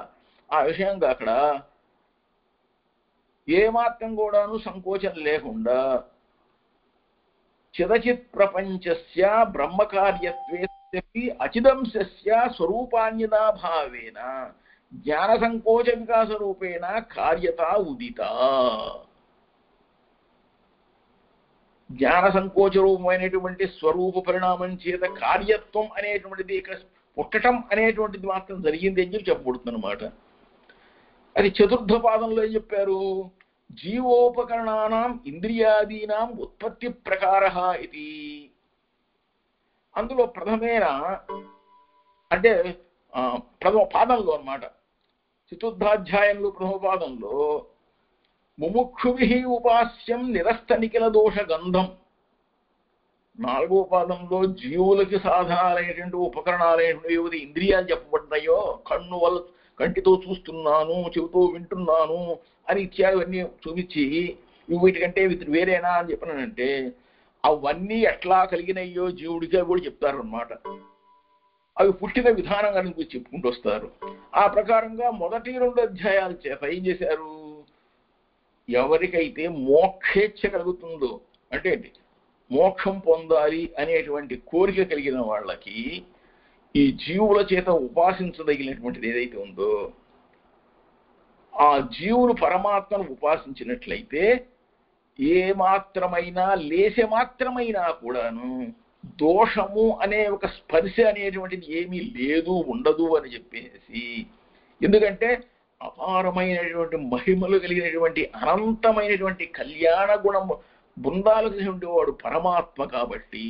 ఆ విషయంగా అక్కడ ఏమాత్రం కూడాను సంకోచం లేకుండా చిదచిత్ ప్రపంచస్య బ్రహ్మకార్యత్వే అచిదంశస్య స్వరూపాన్యదా భావేన జ్ఞాన సంకోచ వికాస రూపేణ కార్యత ఉదిత. జ్ఞాన సంకోచ రూపమైనటువంటి స్వరూప పరిణామం చేత కార్యత్వం అనేటువంటిది ఇక్కడ పుట్టటం అనేటువంటిది మాత్రం జరిగింది అని చెప్పి చెప్పబడుతుంది అనమాట. అది చతుర్థ పాదంలో ఏం చెప్పారు? జీవోపకరణానాం ఇంద్రియాదీనాం ఉత్పత్తి ప్రకార ఇది. అందులో ప్రథమేన అంటే ప్రథమ పాదంలో అన్నమాట, చతుర్థాధ్యాయంలో ప్రథమ పాదంలో ముముక్షుభి ఉపాస్యం నిరస్త నిఖిల దోష గంధం. 4వ పాదంలో జీవులకి సాధనాలైనటువంటి ఉపకరణాలైనటువంటి ఇంద్రియాలు చెప్పబడ్డాయో, కన్ను వల్ల కంటితో చూస్తున్నాను, చెవితో వింటున్నాను అని ఇత్యాదవన్నీ చూపించి వీటికంటే వేరేనా అని చెప్పినానంటే అవన్నీ ఎట్లా కలిగినాయో జీవుడిగా కూడా చెప్తారు అన్నమాట. అవి పుట్టిన విధానం కనుక చెప్పుకుంటూ వస్తారు. ఆ ప్రకారంగా మొదటి 2 అధ్యాయాల చేత ఏం చేశారు? ఎవరికైతే మోక్షేచ్ఛ కలుగుతుందో, అంటే మోక్షం పొందాలి అనేటువంటి కోరిక కలిగిన వాళ్ళకి ఈ జీవుల చేత ఉపాసించదగినటువంటిది ఏదైతే ఉందో ఆ జీవులు పరమాత్మను ఉపాసించినట్లయితే ఏ మాత్రమైనా లేశ మాత్రమైనా కూడాను దోషము అనే ఒక స్పర్శ అనేటువంటిది ఏమీ లేదు, ఉండదు అని చెప్పేసి. ఎందుకంటే అపారమైనటువంటి మహిమలు కలిగినటువంటి అనంతమైనటువంటి కళ్యాణ గుణము బృందాలు కలిగినటువంటి వాడు పరమాత్మ. కాబట్టి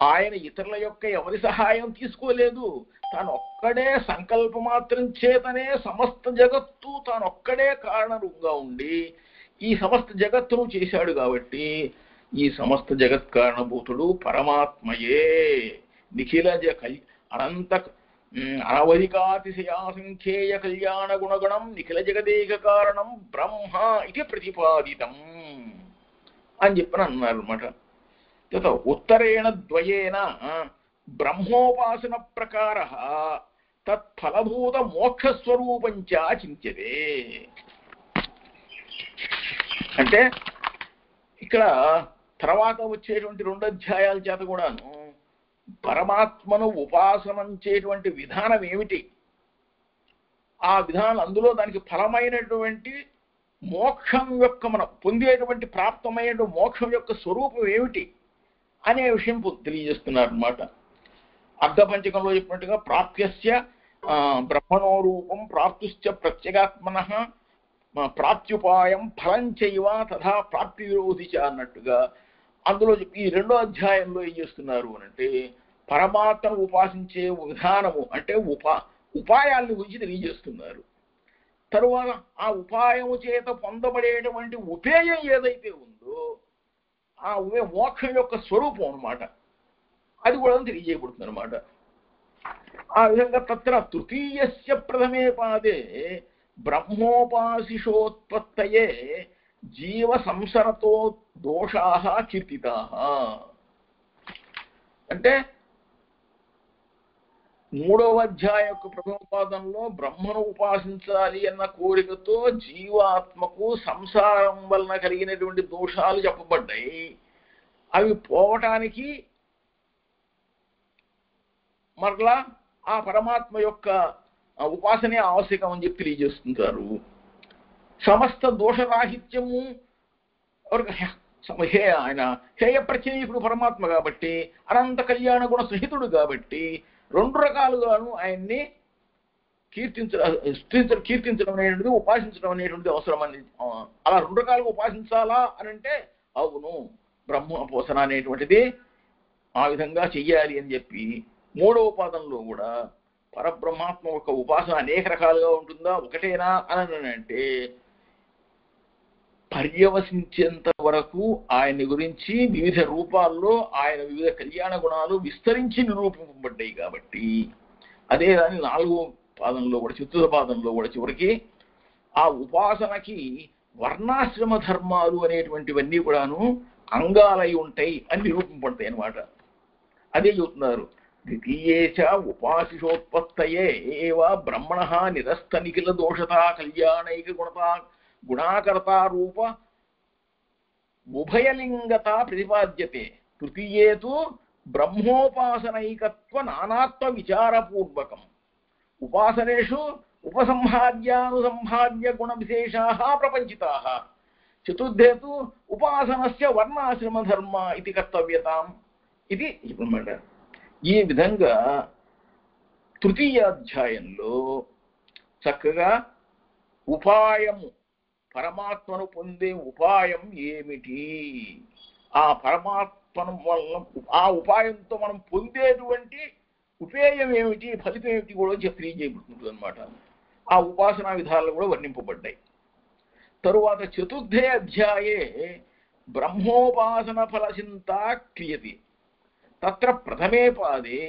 ఆయన ఇతరుల యొక్క ఎవరి సహాయం తీసుకోలేదు. తాను ఒక్కడే సంకల్ప మాత్రం చేతనే సమస్త జగత్తు తాను ఒక్కడే కారణంగా ఉండి ఈ సమస్త జగత్తును చేశాడు. కాబట్టి ఈ సమస్త జగత్ కారణభూతుడు పరమాత్మయే. నిఖిల అనంత అనవధికాతిశయాసంఖ్యేయ కళ్యాణ గుణగణం నిఖిల జగదేక కారణం బ్రహ్మ ఇది ప్రతిపాదితం అని చెప్పని అన్నారు అనమాట. ఉత్తరేణ ద్వయేన బ్రహ్మోపాసన ప్రకార తత్ఫలభూత మోక్షస్వరూపంచ చింత్యతే. అంటే ఇక్కడ తర్వాత వచ్చేటువంటి 2 అధ్యాయాల చేత కూడాను పరమాత్మను ఉపాసనించేటువంటి విధానం ఏమిటి, ఆ విధానం అందులో దానికి ఫలమైనటువంటి మోక్షం యొక్క మనం పొందేటువంటి ప్రాప్తమైన మోక్షం యొక్క స్వరూపం ఏమిటి అనే విషయం తెలియజేస్తున్నారు అన్నమాట. అర్ధపంచకంలో చెప్పినట్టుగా ప్రాప్యస్య బ్రహ్మణో రూపం ప్రాప్తుశ్చ ప్రత్యేగాత్మనః ప్రాప్త్యుపాయం ఫలం చైవ తథా ప్రాప్తి విరోధిచ అన్నట్టుగా అందులో ఈ 2వ అధ్యాయంలో ఏం చేస్తున్నారు అంటే పరమాత్మను ఉపాసించే విధానము అంటే ఉపాయాలను గురించి తెలియజేస్తున్నారు. తరువాత ఆ ఉపాయము చేత పొందబడేటువంటి ఉపేయం ఏదైతే ఉందో ఆ మోక్షం యొక్క స్వరూపం అన్నమాట. అది కూడా తెలియజేయబడుతుంది అనమాట. ఆ విధంగా తత్ర తృతీయస్య ప్రథమే పాదే బ్రహ్మోపాసిషోత్పత్తయే జీవ సంసరతో దోషాః కీర్తితాః. అంటే 3వ అధ్యాయం యొక్క ప్రథమ పాదంలో బ్రహ్మను ఉపాసించాలి అన్న కోరికతో జీవాత్మకు సంసారం వలన కలిగినటువంటి దోషాలు చెప్పబడ్డాయి. అవి పోవటానికి మరలా ఆ పరమాత్మ యొక్క ఉపాసనే ఆవశ్యకం అని చెప్పి తెలియజేస్తుంటారు. సమస్త దోషరాహిత్యము ఆయన హేయ ప్రత్యయుడు పరమాత్మ కాబట్టి, అనంత కళ్యాణ గుణ సహితుడు కాబట్టి 2 రకాలుగాను ఆయన్ని కీర్తించడం అనేటువంటిది, ఉపాసించడం అనేటువంటిది అవసరం అని. అలా 2 రకాలుగా ఉపాసించాలా అని అంటే అవును, బ్రహ్మోపాసన అనేటువంటిది ఆ విధంగా చెయ్యాలి అని చెప్పి 3వ పాదంలో కూడా పరబ్రహ్మాత్మ యొక్క ఉపాసన అనేక రకాలుగా ఉంటుందా, ఒకటేనా అని అంటే పర్యవసించేంత వరకు ఆయన గురించి వివిధ రూపాల్లో ఆయన వివిధ కళ్యాణ గుణాలు విస్తరించి నిరూపింపబడ్డాయి కాబట్టి అదే దాని 4వ పాదంలో కూడా, చతుర్థ పాదంలో కూడా చివరికి ఆ ఉపాసనకి వర్ణాశ్రమ ధర్మాలు అనేటువంటివన్నీ కూడాను అంగాలై ఉంటాయి అని నిరూపింపబడతాయి అన్నమాట. అదే చెబుతున్నారు. ద్వితీయేచ ఉపాసిషోత్పత్తయే ఏవ బ్రహ్మణః నిరస్త నిఖిల దోషత కళ్యాణైక గుణాకర్తా రూప ఉభయలింగత ప్రతిపాద్యతే. తృతీయే తు బ్రహ్మోపాసనైకత్వ నానాత్వ విచారపూర్వకం ఉపాసనేషు ఉపసంహార్యానుసంహార్య గుణ విశేషాః ప్రపంచితాః. చతుర్థే తు ఉపాసనస్య వర్ణాశ్రమ ధర్మ ఇది కర్తవ్యతాం ఇది చెప్పమాట. ఈ విధంగా తృతీయ అధ్యాయంలో చక్కగా ఉపాయము, పరమాత్మను పొందే ఉపాయం ఏమిటి, ఆ పరమాత్మను వల్ల ఆ ఉపాయంతో మనం పొందేటువంటి ఉపేయం ఏమిటి, ఫలితం ఏమిటి కూడా తెలియజేయబడుతుంది అనమాట. ఆ ఉపాసనా విధాలు కూడా వర్ణింపబడ్డాయి. తరువాత చతుర్థే అధ్యాయే బ్రహ్మోపాసన ఫలచింతా క్రియతే. తత్ర ప్రథమే పాదే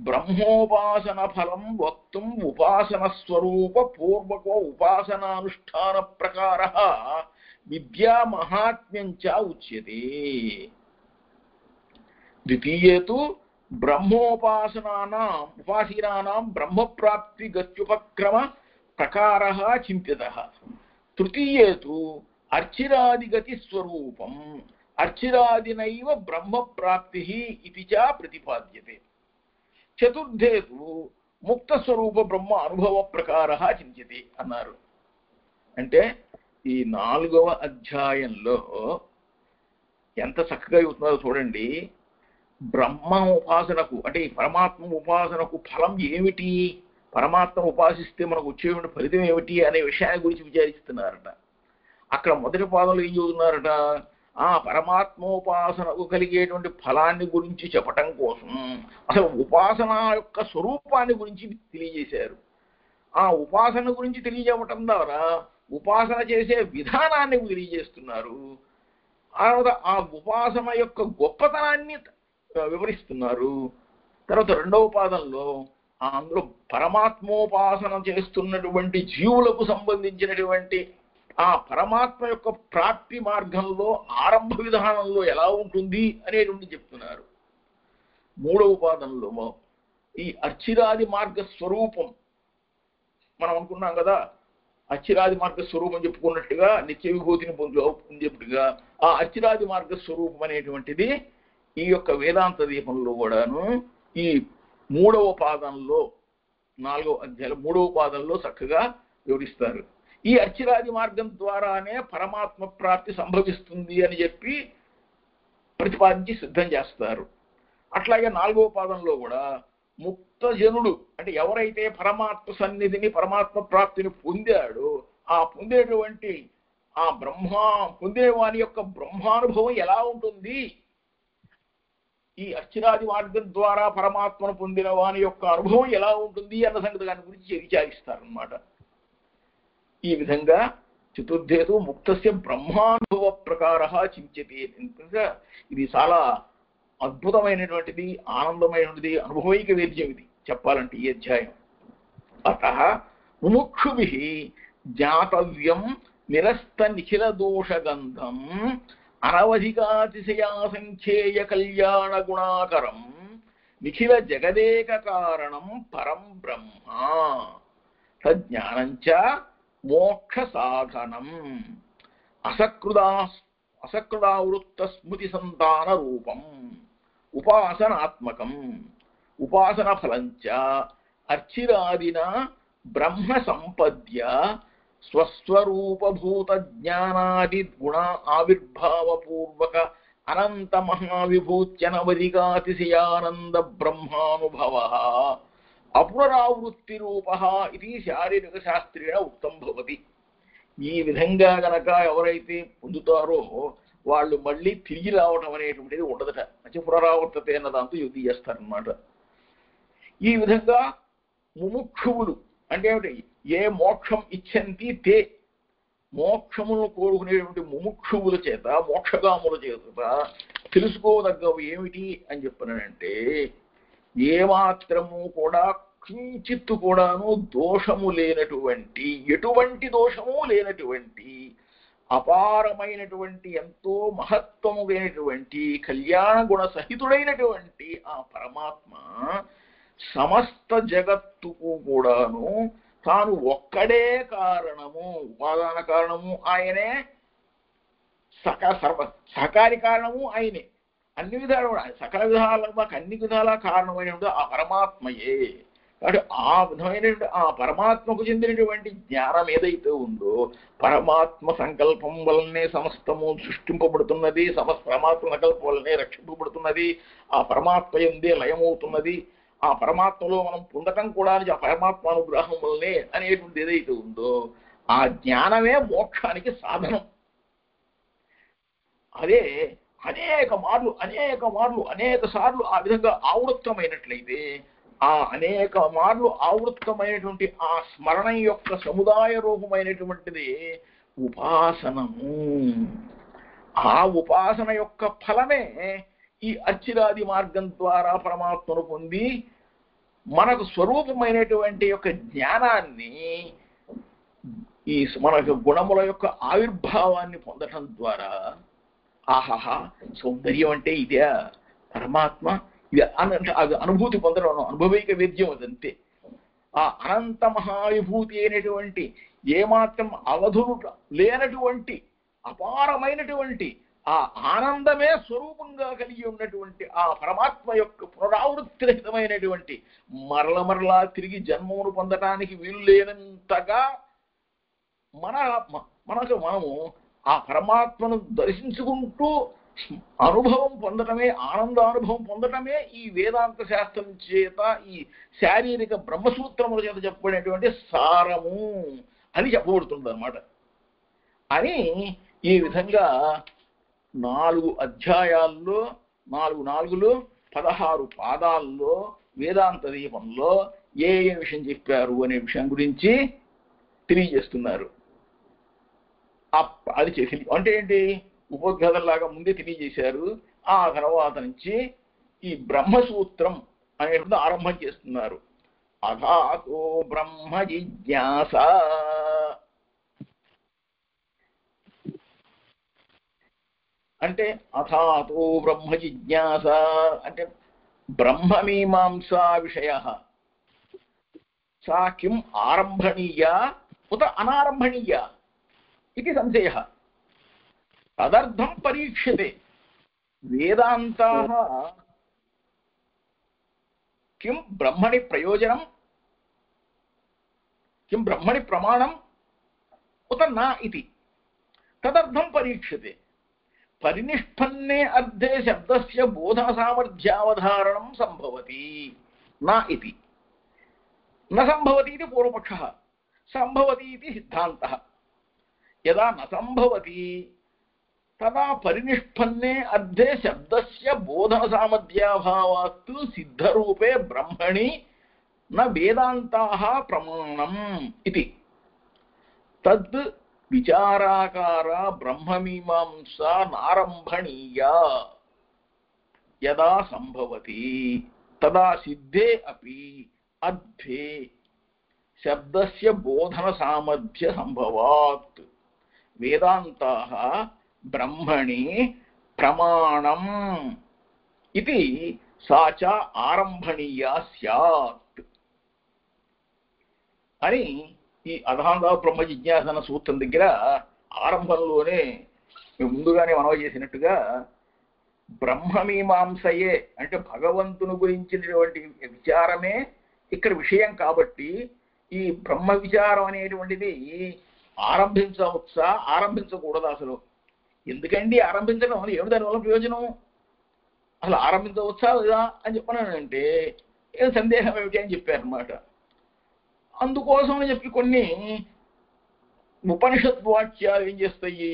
బ్రహ్మోపాసన ఫలం వక్తుం ఉపాసన స్వరూప పూర్వకో ఉపాసనానుష్ఠాన ప్రకారః విద్యా మహాత్మ్యం చ ఉచ్యతే. ద్వితీయే తు ఉపాసీనానాం బ్రహ్మప్రాప్తి గత్యుపక్రమ ప్రకారః చింత్యతః. తృతీయే తు అర్చిరాదిగతి స్వరూపం అర్చిరాదినైవ బ్రహ్మప్రాప్తి ఇది చ ప్రతిపాద్యతే. చతుర్థే తు ముక్త స్వరూప బ్రహ్మ అనుభవ ప్రకారః చింత్యతే అన్నారు. అంటే ఈ 4వ అధ్యాయంలో ఎంత చక్కగా చెబుతున్నారో చూడండి. బ్రహ్మ ఉపాసనకు అంటే ఈ పరమాత్మ ఉపాసనకు ఫలం ఏమిటి, పరమాత్మ ఉపాసిస్తే మనకు వచ్చేటువంటి ఫలితం ఏమిటి అనే విషయాన్ని గురించి విచారిస్తున్నారట. అక్కడ మొదటి పాదంలో ఏం చెబుతున్నారట, ఆ పరమాత్మోపాసనకు కలిగేటువంటి ఫలాన్ని గురించి చెప్పటం కోసం అసలు ఉపాసన యొక్క స్వరూపాన్ని గురించి తెలియజేశారు. ఆ ఉపాసన గురించి తెలియజేయటం ద్వారా ఉపాసన చేసే విధానాన్ని తెలియజేస్తున్నారు. ఆ ఉపాసన యొక్క గొప్పతనాన్ని వివరిస్తున్నారు. తర్వాత 2వ పాదంలో అందులో పరమాత్మోపాసన చేస్తున్నటువంటి జీవులకు సంబంధించినటువంటి ఆ పరమాత్మ యొక్క ప్రాప్తి మార్గంలో ఆరంభ విధానంలో ఎలా ఉంటుంది అనేటువంటి చెప్తున్నారు. 3వ పాదంలో ఈ అర్చిరాది మార్గ స్వరూపం మనం అనుకున్నాం కదా, అర్చిరాది మార్గ స్వరూపం చెప్పుకున్నట్టుగా నిత్య విభూతిని పొందేట్టుగా ఆ అర్చిరాది మార్గ స్వరూపం అనేటువంటిది ఈ యొక్క వేదాంత దీపంలో కూడాను ఈ 3వ పాదంలో 4వ అధ్యాయం 3వ పాదంలో చక్కగా వివరిస్తారు. ఈ అర్చిరాది మార్గం ద్వారానే పరమాత్మ ప్రాప్తి సంభవిస్తుంది అని చెప్పి ప్రతిపాదించి సిద్ధం చేస్తారు. అట్లాగే 4వ పాదంలో కూడా ముక్తజనుడు అంటే ఎవరైతే పరమాత్మ సన్నిధిని పరమాత్మ ప్రాప్తిని పొందాడో ఆ పొందేటువంటి ఆ పొందేవాని యొక్క బ్రహ్మానుభవం ఎలా ఉంటుంది, ఈ అర్చిరాది మార్గం ద్వారా పరమాత్మను పొందిన వాని యొక్క అనుభవం ఎలా ఉంటుంది అన్న సంగతి దాని గురించి విచారిస్తారనమాట. ఈ విధంగా చతుర్థేతు ముక్తస్య బ్రహ్మానుభవ ప్రకారః చింత్యతే. ఇది చాలా అద్భుతమైనటువంటిది, ఆనందమైనటువంటిది, అనుభవైక వేద్యం ఇది చెప్పాలంటే ఈ అధ్యాయం. అత ముముక్షుభి జ్ఞాతవ్యం నిరస్త నిఖిల దోషగంధం అనవధికాతిశయాసంఖ్యేయ కళ్యాణ గుణాకరం నిఖిల జగదేక కారణం పరం బ్రహ్మ తజ్ఞానంచ మోక్ష సాధనం అసకృదావృత్త స్మృతి సంతాన రూపం ఉపాసనాత్మకం ఉపాసన ఫలంచ అర్చిరాదిన బ్రహ్మ సంపద్య స్వస్వరూపభూత జ్ఞానాది గుణ ఆవిర్భావపూర్వక అనంత మహావిభూత్యనవధికాతిశయానంద బ్రహ్మానుభవ అపునరావృత్తి రూప ఇది శారీరక శాస్త్రేణ ఉక్తం భవతి. ఈ విధంగా గనక ఎవరైతే పొందుతారో వాళ్ళు మళ్ళీ తిరిగి రావటం అనేటువంటిది ఉండదట. మంచి పునరావర్తతే అన్న దాంతో యుద్ధి చేస్తారనమాట. ఈ విధంగా ముముక్షువులు అంటే ఏమిటి? ఏ మోక్షం ఇచ్చంతి తే, మోక్షమును కోరుకునేటువంటి ముముక్షువుల చేత, మోక్షగాముల చేత తెలుసుకోదగ్గవి ఏమిటి అని చెప్పానంటే, ఏమాత్రము కూడా కించిత్తు కూడాను దోషము లేనటువంటి, ఎటువంటి దోషము లేనటువంటి, అపారమైనటువంటి, ఎంతో మహత్వము లేనటువంటి, కళ్యాణ గుణ సహితుడైనటువంటి ఆ పరమాత్మ సమస్త జగత్తుకు కూడాను తాను ఒక్కడే కారణము, ఉపాదాన కారణము ఆయనే, సహకారి కారణము ఆయనే, అన్ని విధాలు సకల విధాల మాకు అన్ని విధాల కారణమైనటువంటి ఆ పరమాత్మయే. కాబట్టి ఆ విధమైనటువంటి ఆ పరమాత్మకు చెందినటువంటి జ్ఞానం ఏదైతే ఉందో, పరమాత్మ సంకల్పం వల్లనే సమస్తము సృష్టింపబడుతున్నది, పరమాత్మ సంకల్పం వల్లనే రక్షింపబడుతున్నది, ఆ పరమాత్మ ఎందే లయమవుతున్నది, ఆ పరమాత్మలో మనం పొందటం కూడా ఆ పరమాత్మ అనుగ్రహం వల్లనే అనేటువంటి ఏదైతే ఉందో ఆ జ్ఞానమే మోక్షానికి సాధనం. అదే అనేక సార్లు ఆ విధంగా ఆవృత్తమైనట్లయితే, ఆ అనేక మార్లు ఆవృత్తమైనటువంటి ఆ స్మరణం యొక్క సముదాయ రూపమైనటువంటిది ఉపాసనము. ఆ ఉపాసన యొక్క ఫలమే ఈ అర్చిరాది మార్గం ద్వారా పరమాత్మను పొంది మనకు స్వరూపమైనటువంటి యొక్క జ్ఞానాన్ని, ఈ మనకు గుణముల యొక్క ఆవిర్భావాన్ని పొందటం ద్వారా, ఆహాహా సౌందర్యం అంటే ఇదే పరమాత్మ, ఇది అది అనుభూతి పొందడం, అనుభవైక వేద్యం అదంతే. ఆ అనంత మహావిభూతి అయినటువంటి, ఏమాత్రం అవధులు లేనటువంటి, అపారమైనటువంటి ఆ ఆనందమే స్వరూపంగా కలిగి ఉన్నటువంటి ఆ పరమాత్మ యొక్క పునరావృత్తి రహితమైనటువంటి, మరలా తిరిగి జన్మమును పొందటానికి వీలు లేనంతగా మనము ఆ పరమాత్మను దర్శించుకుంటూ అనుభవం పొందటమే, ఆనందానుభవం పొందటమే ఈ వేదాంత శాస్త్రం చేత, ఈ శారీరక బ్రహ్మసూత్రముల చేత చెప్పబడినటువంటి సారము అని చెప్పబడుతుంది అన్నమాట. అని ఈ విధంగా 4 అధ్యాయాల్లో 4 16 పాదాల్లో వేదాంత దీపంలో ఏ విషయం చెప్పారు అనే విషయం గురించి తెలియజేస్తున్నారు. అది చేసి అంటే ఏంటి, ఉపోద్ఘాతంలాగా ముందే తెలియజేశారు. ఆ తర్వాత నుంచి ఈ బ్రహ్మసూత్రం అనేటువంటి ఆరంభం చేస్తున్నారు. అథాతో బ్రహ్మ జిజ్ఞాస అంటే, అథాతో బ్రహ్మ జిజ్ఞాస అంటే బ్రహ్మమీమాంసా విషయ సా కిం ఆరంభణీయా ఉత అనారంభణీయా ఇది సంశయః. తదర్థం పరీక్ష్యతే. వేదాంతాః కిం బ్రహ్మణి ప్రయోజనం, కిం బ్రహ్మణి ప్రమాణం ఉత నా ఇతి తదర్థం పరీక్ష్యతే. పరినిష్పన్నే అర్థే శబ్దస్య బోధన సామర్థ్యావధారణం సంభవతి నా ఇతి. న సంభవతి ఇది పూర్వపక్షః, సంభవతి ఇది సిద్ధాంతః. యదా న సంభవతి తదా పరినిష్పన్నే అర్థే శబ్దస్య బోధన సామర్థ్యాభావాత్ సిద్ధరూపే బ్రహ్మణి న వేదాంతాః ప్రమాణం ఇతి. తద్ విచారాకార బ్రహ్మమీమాంసా నారంభణీయా. యదా సంభవతి తదా సిద్ధే అపి అర్థే శబ్దస్య బోధన సామర్థ్య సంభవాత్ వేదాంతాః బ్రహ్మణి ప్రమాణం ఇది సా చ ఆరంభణీయా స్యాత్ అని ఈ అధాంగా బ్రహ్మ జిజ్ఞాసన సూత్రం దగ్గర ఆరంభంలోనే ముందుగానే మనవ చేసినట్టుగా బ్రహ్మమీమాంసయే అంటే భగవంతుని గురించినటువంటి విచారమే ఇక్కడ విషయం కాబట్టి ఈ బ్రహ్మ విచారం అనేటువంటిది ఆరంభించవచ్చా ఆరంభించకూడదు అసలు ఎందుకండి ఆరంభించడం ఏమిటి దానివల్ల ప్రయోజనం అసలు ఆరంభించవచ్చా లేదా అని చెప్పానంటే ఏం సందేహం ఏమిటి అని చెప్పారనమాట అందుకోసం అని చెప్పి కొన్ని ఉపనిషత్ వాక్యాలు ఏం చేస్తాయి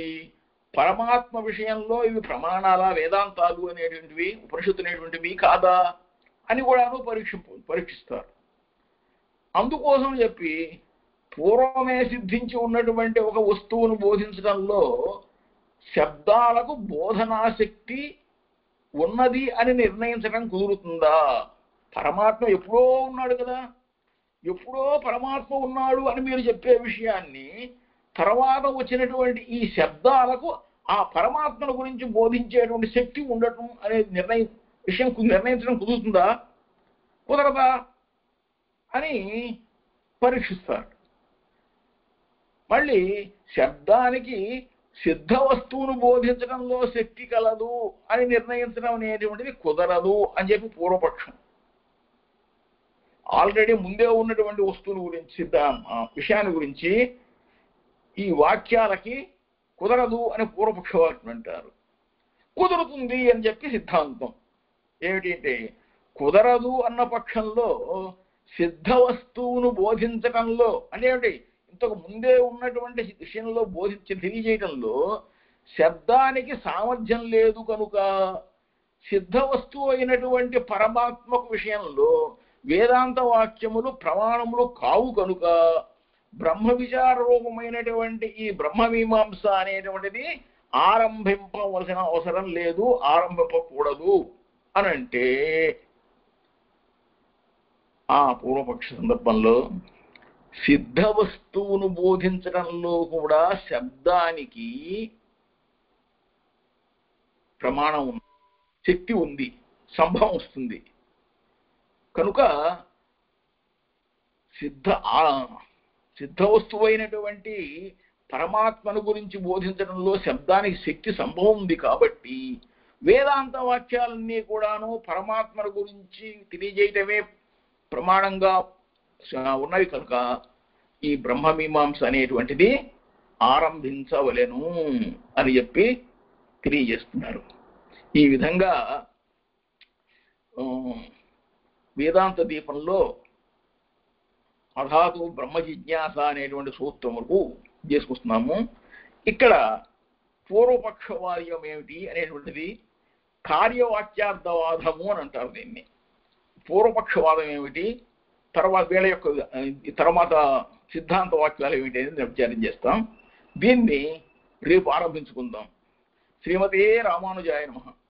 పరమాత్మ విషయంలో ఇవి ప్రమాణాల వేదాంతాలు అనేటువంటివి ఉపనిషత్తు అనేటువంటివి కాదా అని కూడాను పరీక్షిస్తారు అందుకోసం చెప్పి పూర్వమే సిద్ధించి ఉన్నటువంటి ఒక వస్తువును బోధించడంలో శబ్దాలకు బోధనాశక్తి ఉన్నది అని నిర్ణయించడం కుదురుతుందా పరమాత్మ ఎప్పుడో ఉన్నాడు కదా ఎప్పుడో పరమాత్మ ఉన్నాడు అని మీరు చెప్పే విషయాన్ని తర్వాత వచ్చినటువంటి ఈ శబ్దాలకు ఆ పరమాత్మల గురించి బోధించేటువంటి శక్తి ఉండటం అనే విషయం నిర్ణయించడం కుదురుతుందా కుదరదా అని పరీక్షిస్తారు మళ్ళీ శబ్దానికి సిద్ధ వస్తువును బోధించడంలో శక్తి కలదు అని నిర్ణయించడం అనేటువంటిది కుదరదు అని చెప్పి పూర్వపక్షం ఆల్రెడీ ముందే ఉన్నటువంటి వస్తువుల గురించి విషయాన్ని గురించి ఈ వాక్యాలకి కుదరదు అని పూర్వపక్షవాక్యం అంటారు కుదురుతుంది అని చెప్పి సిద్ధాంతం ఏమిటంటే కుదరదు అన్న పక్షంలో సిద్ధ వస్తువును బోధించటంలో అంటే ఏమిటి ఇంతకు ముందే ఉన్నటువంటి విషయంలో తెలియజేయటంలో శబ్దానికి సామర్థ్యం లేదు కనుక సిద్ధ వస్తువు అయినటువంటి పరమాత్మకు విషయంలో వేదాంత వాక్యములు ప్రమాణములు కావు కనుక బ్రహ్మ విచార రూపమైనటువంటి ఈ బ్రహ్మమీమాంస అనేటువంటిది ఆరంభింపవలసిన అవసరం లేదు ఆరంభింపకూడదు అని అంటే ఆ పూర్వపక్ష సందర్భంలో సిద్ధ వస్తువును బోధించడంలో కూడా శబ్దానికి ప్రమాణం ఉంది శక్తి ఉంది సంభవం వస్తుంది కనుక సిద్ధ వస్తువు అయినటువంటి పరమాత్మను గురించి బోధించడంలో శబ్దానికి శక్తి సంభవం ఉంది కాబట్టి వేదాంత వాక్యాలన్నీ కూడాను పరమాత్మను గురించి తెలియజేయటమే ప్రమాణంగా ఉన్నవి కనుక ఈ బ్రహ్మమీమాంస అనేటువంటిది ఆరంభించవలెను అని చెప్పి తెలియజేస్తున్నారు ఈ విధంగా వేదాంత దీపంలో అధాతు బ్రహ్మ జిజ్ఞాస అనేటువంటి సూత్రం వరకు చేసుకొస్తున్నాము ఇక్కడ పూర్వపక్షవాద్యం ఏమిటి అనేటువంటిది కార్యవాక్యార్థవాదము అని అంటారు దీన్ని పూర్వపక్షవాదం ఏమిటి తర్వాత వీళ్ళ యొక్క తర్వాత సిద్ధాంత వాక్యాలు ఏమిటి అనేది విచారం చేస్తాం దీన్ని రేపు ఆరంభించుకుందాం శ్రీమతే రామానుజాయ నమః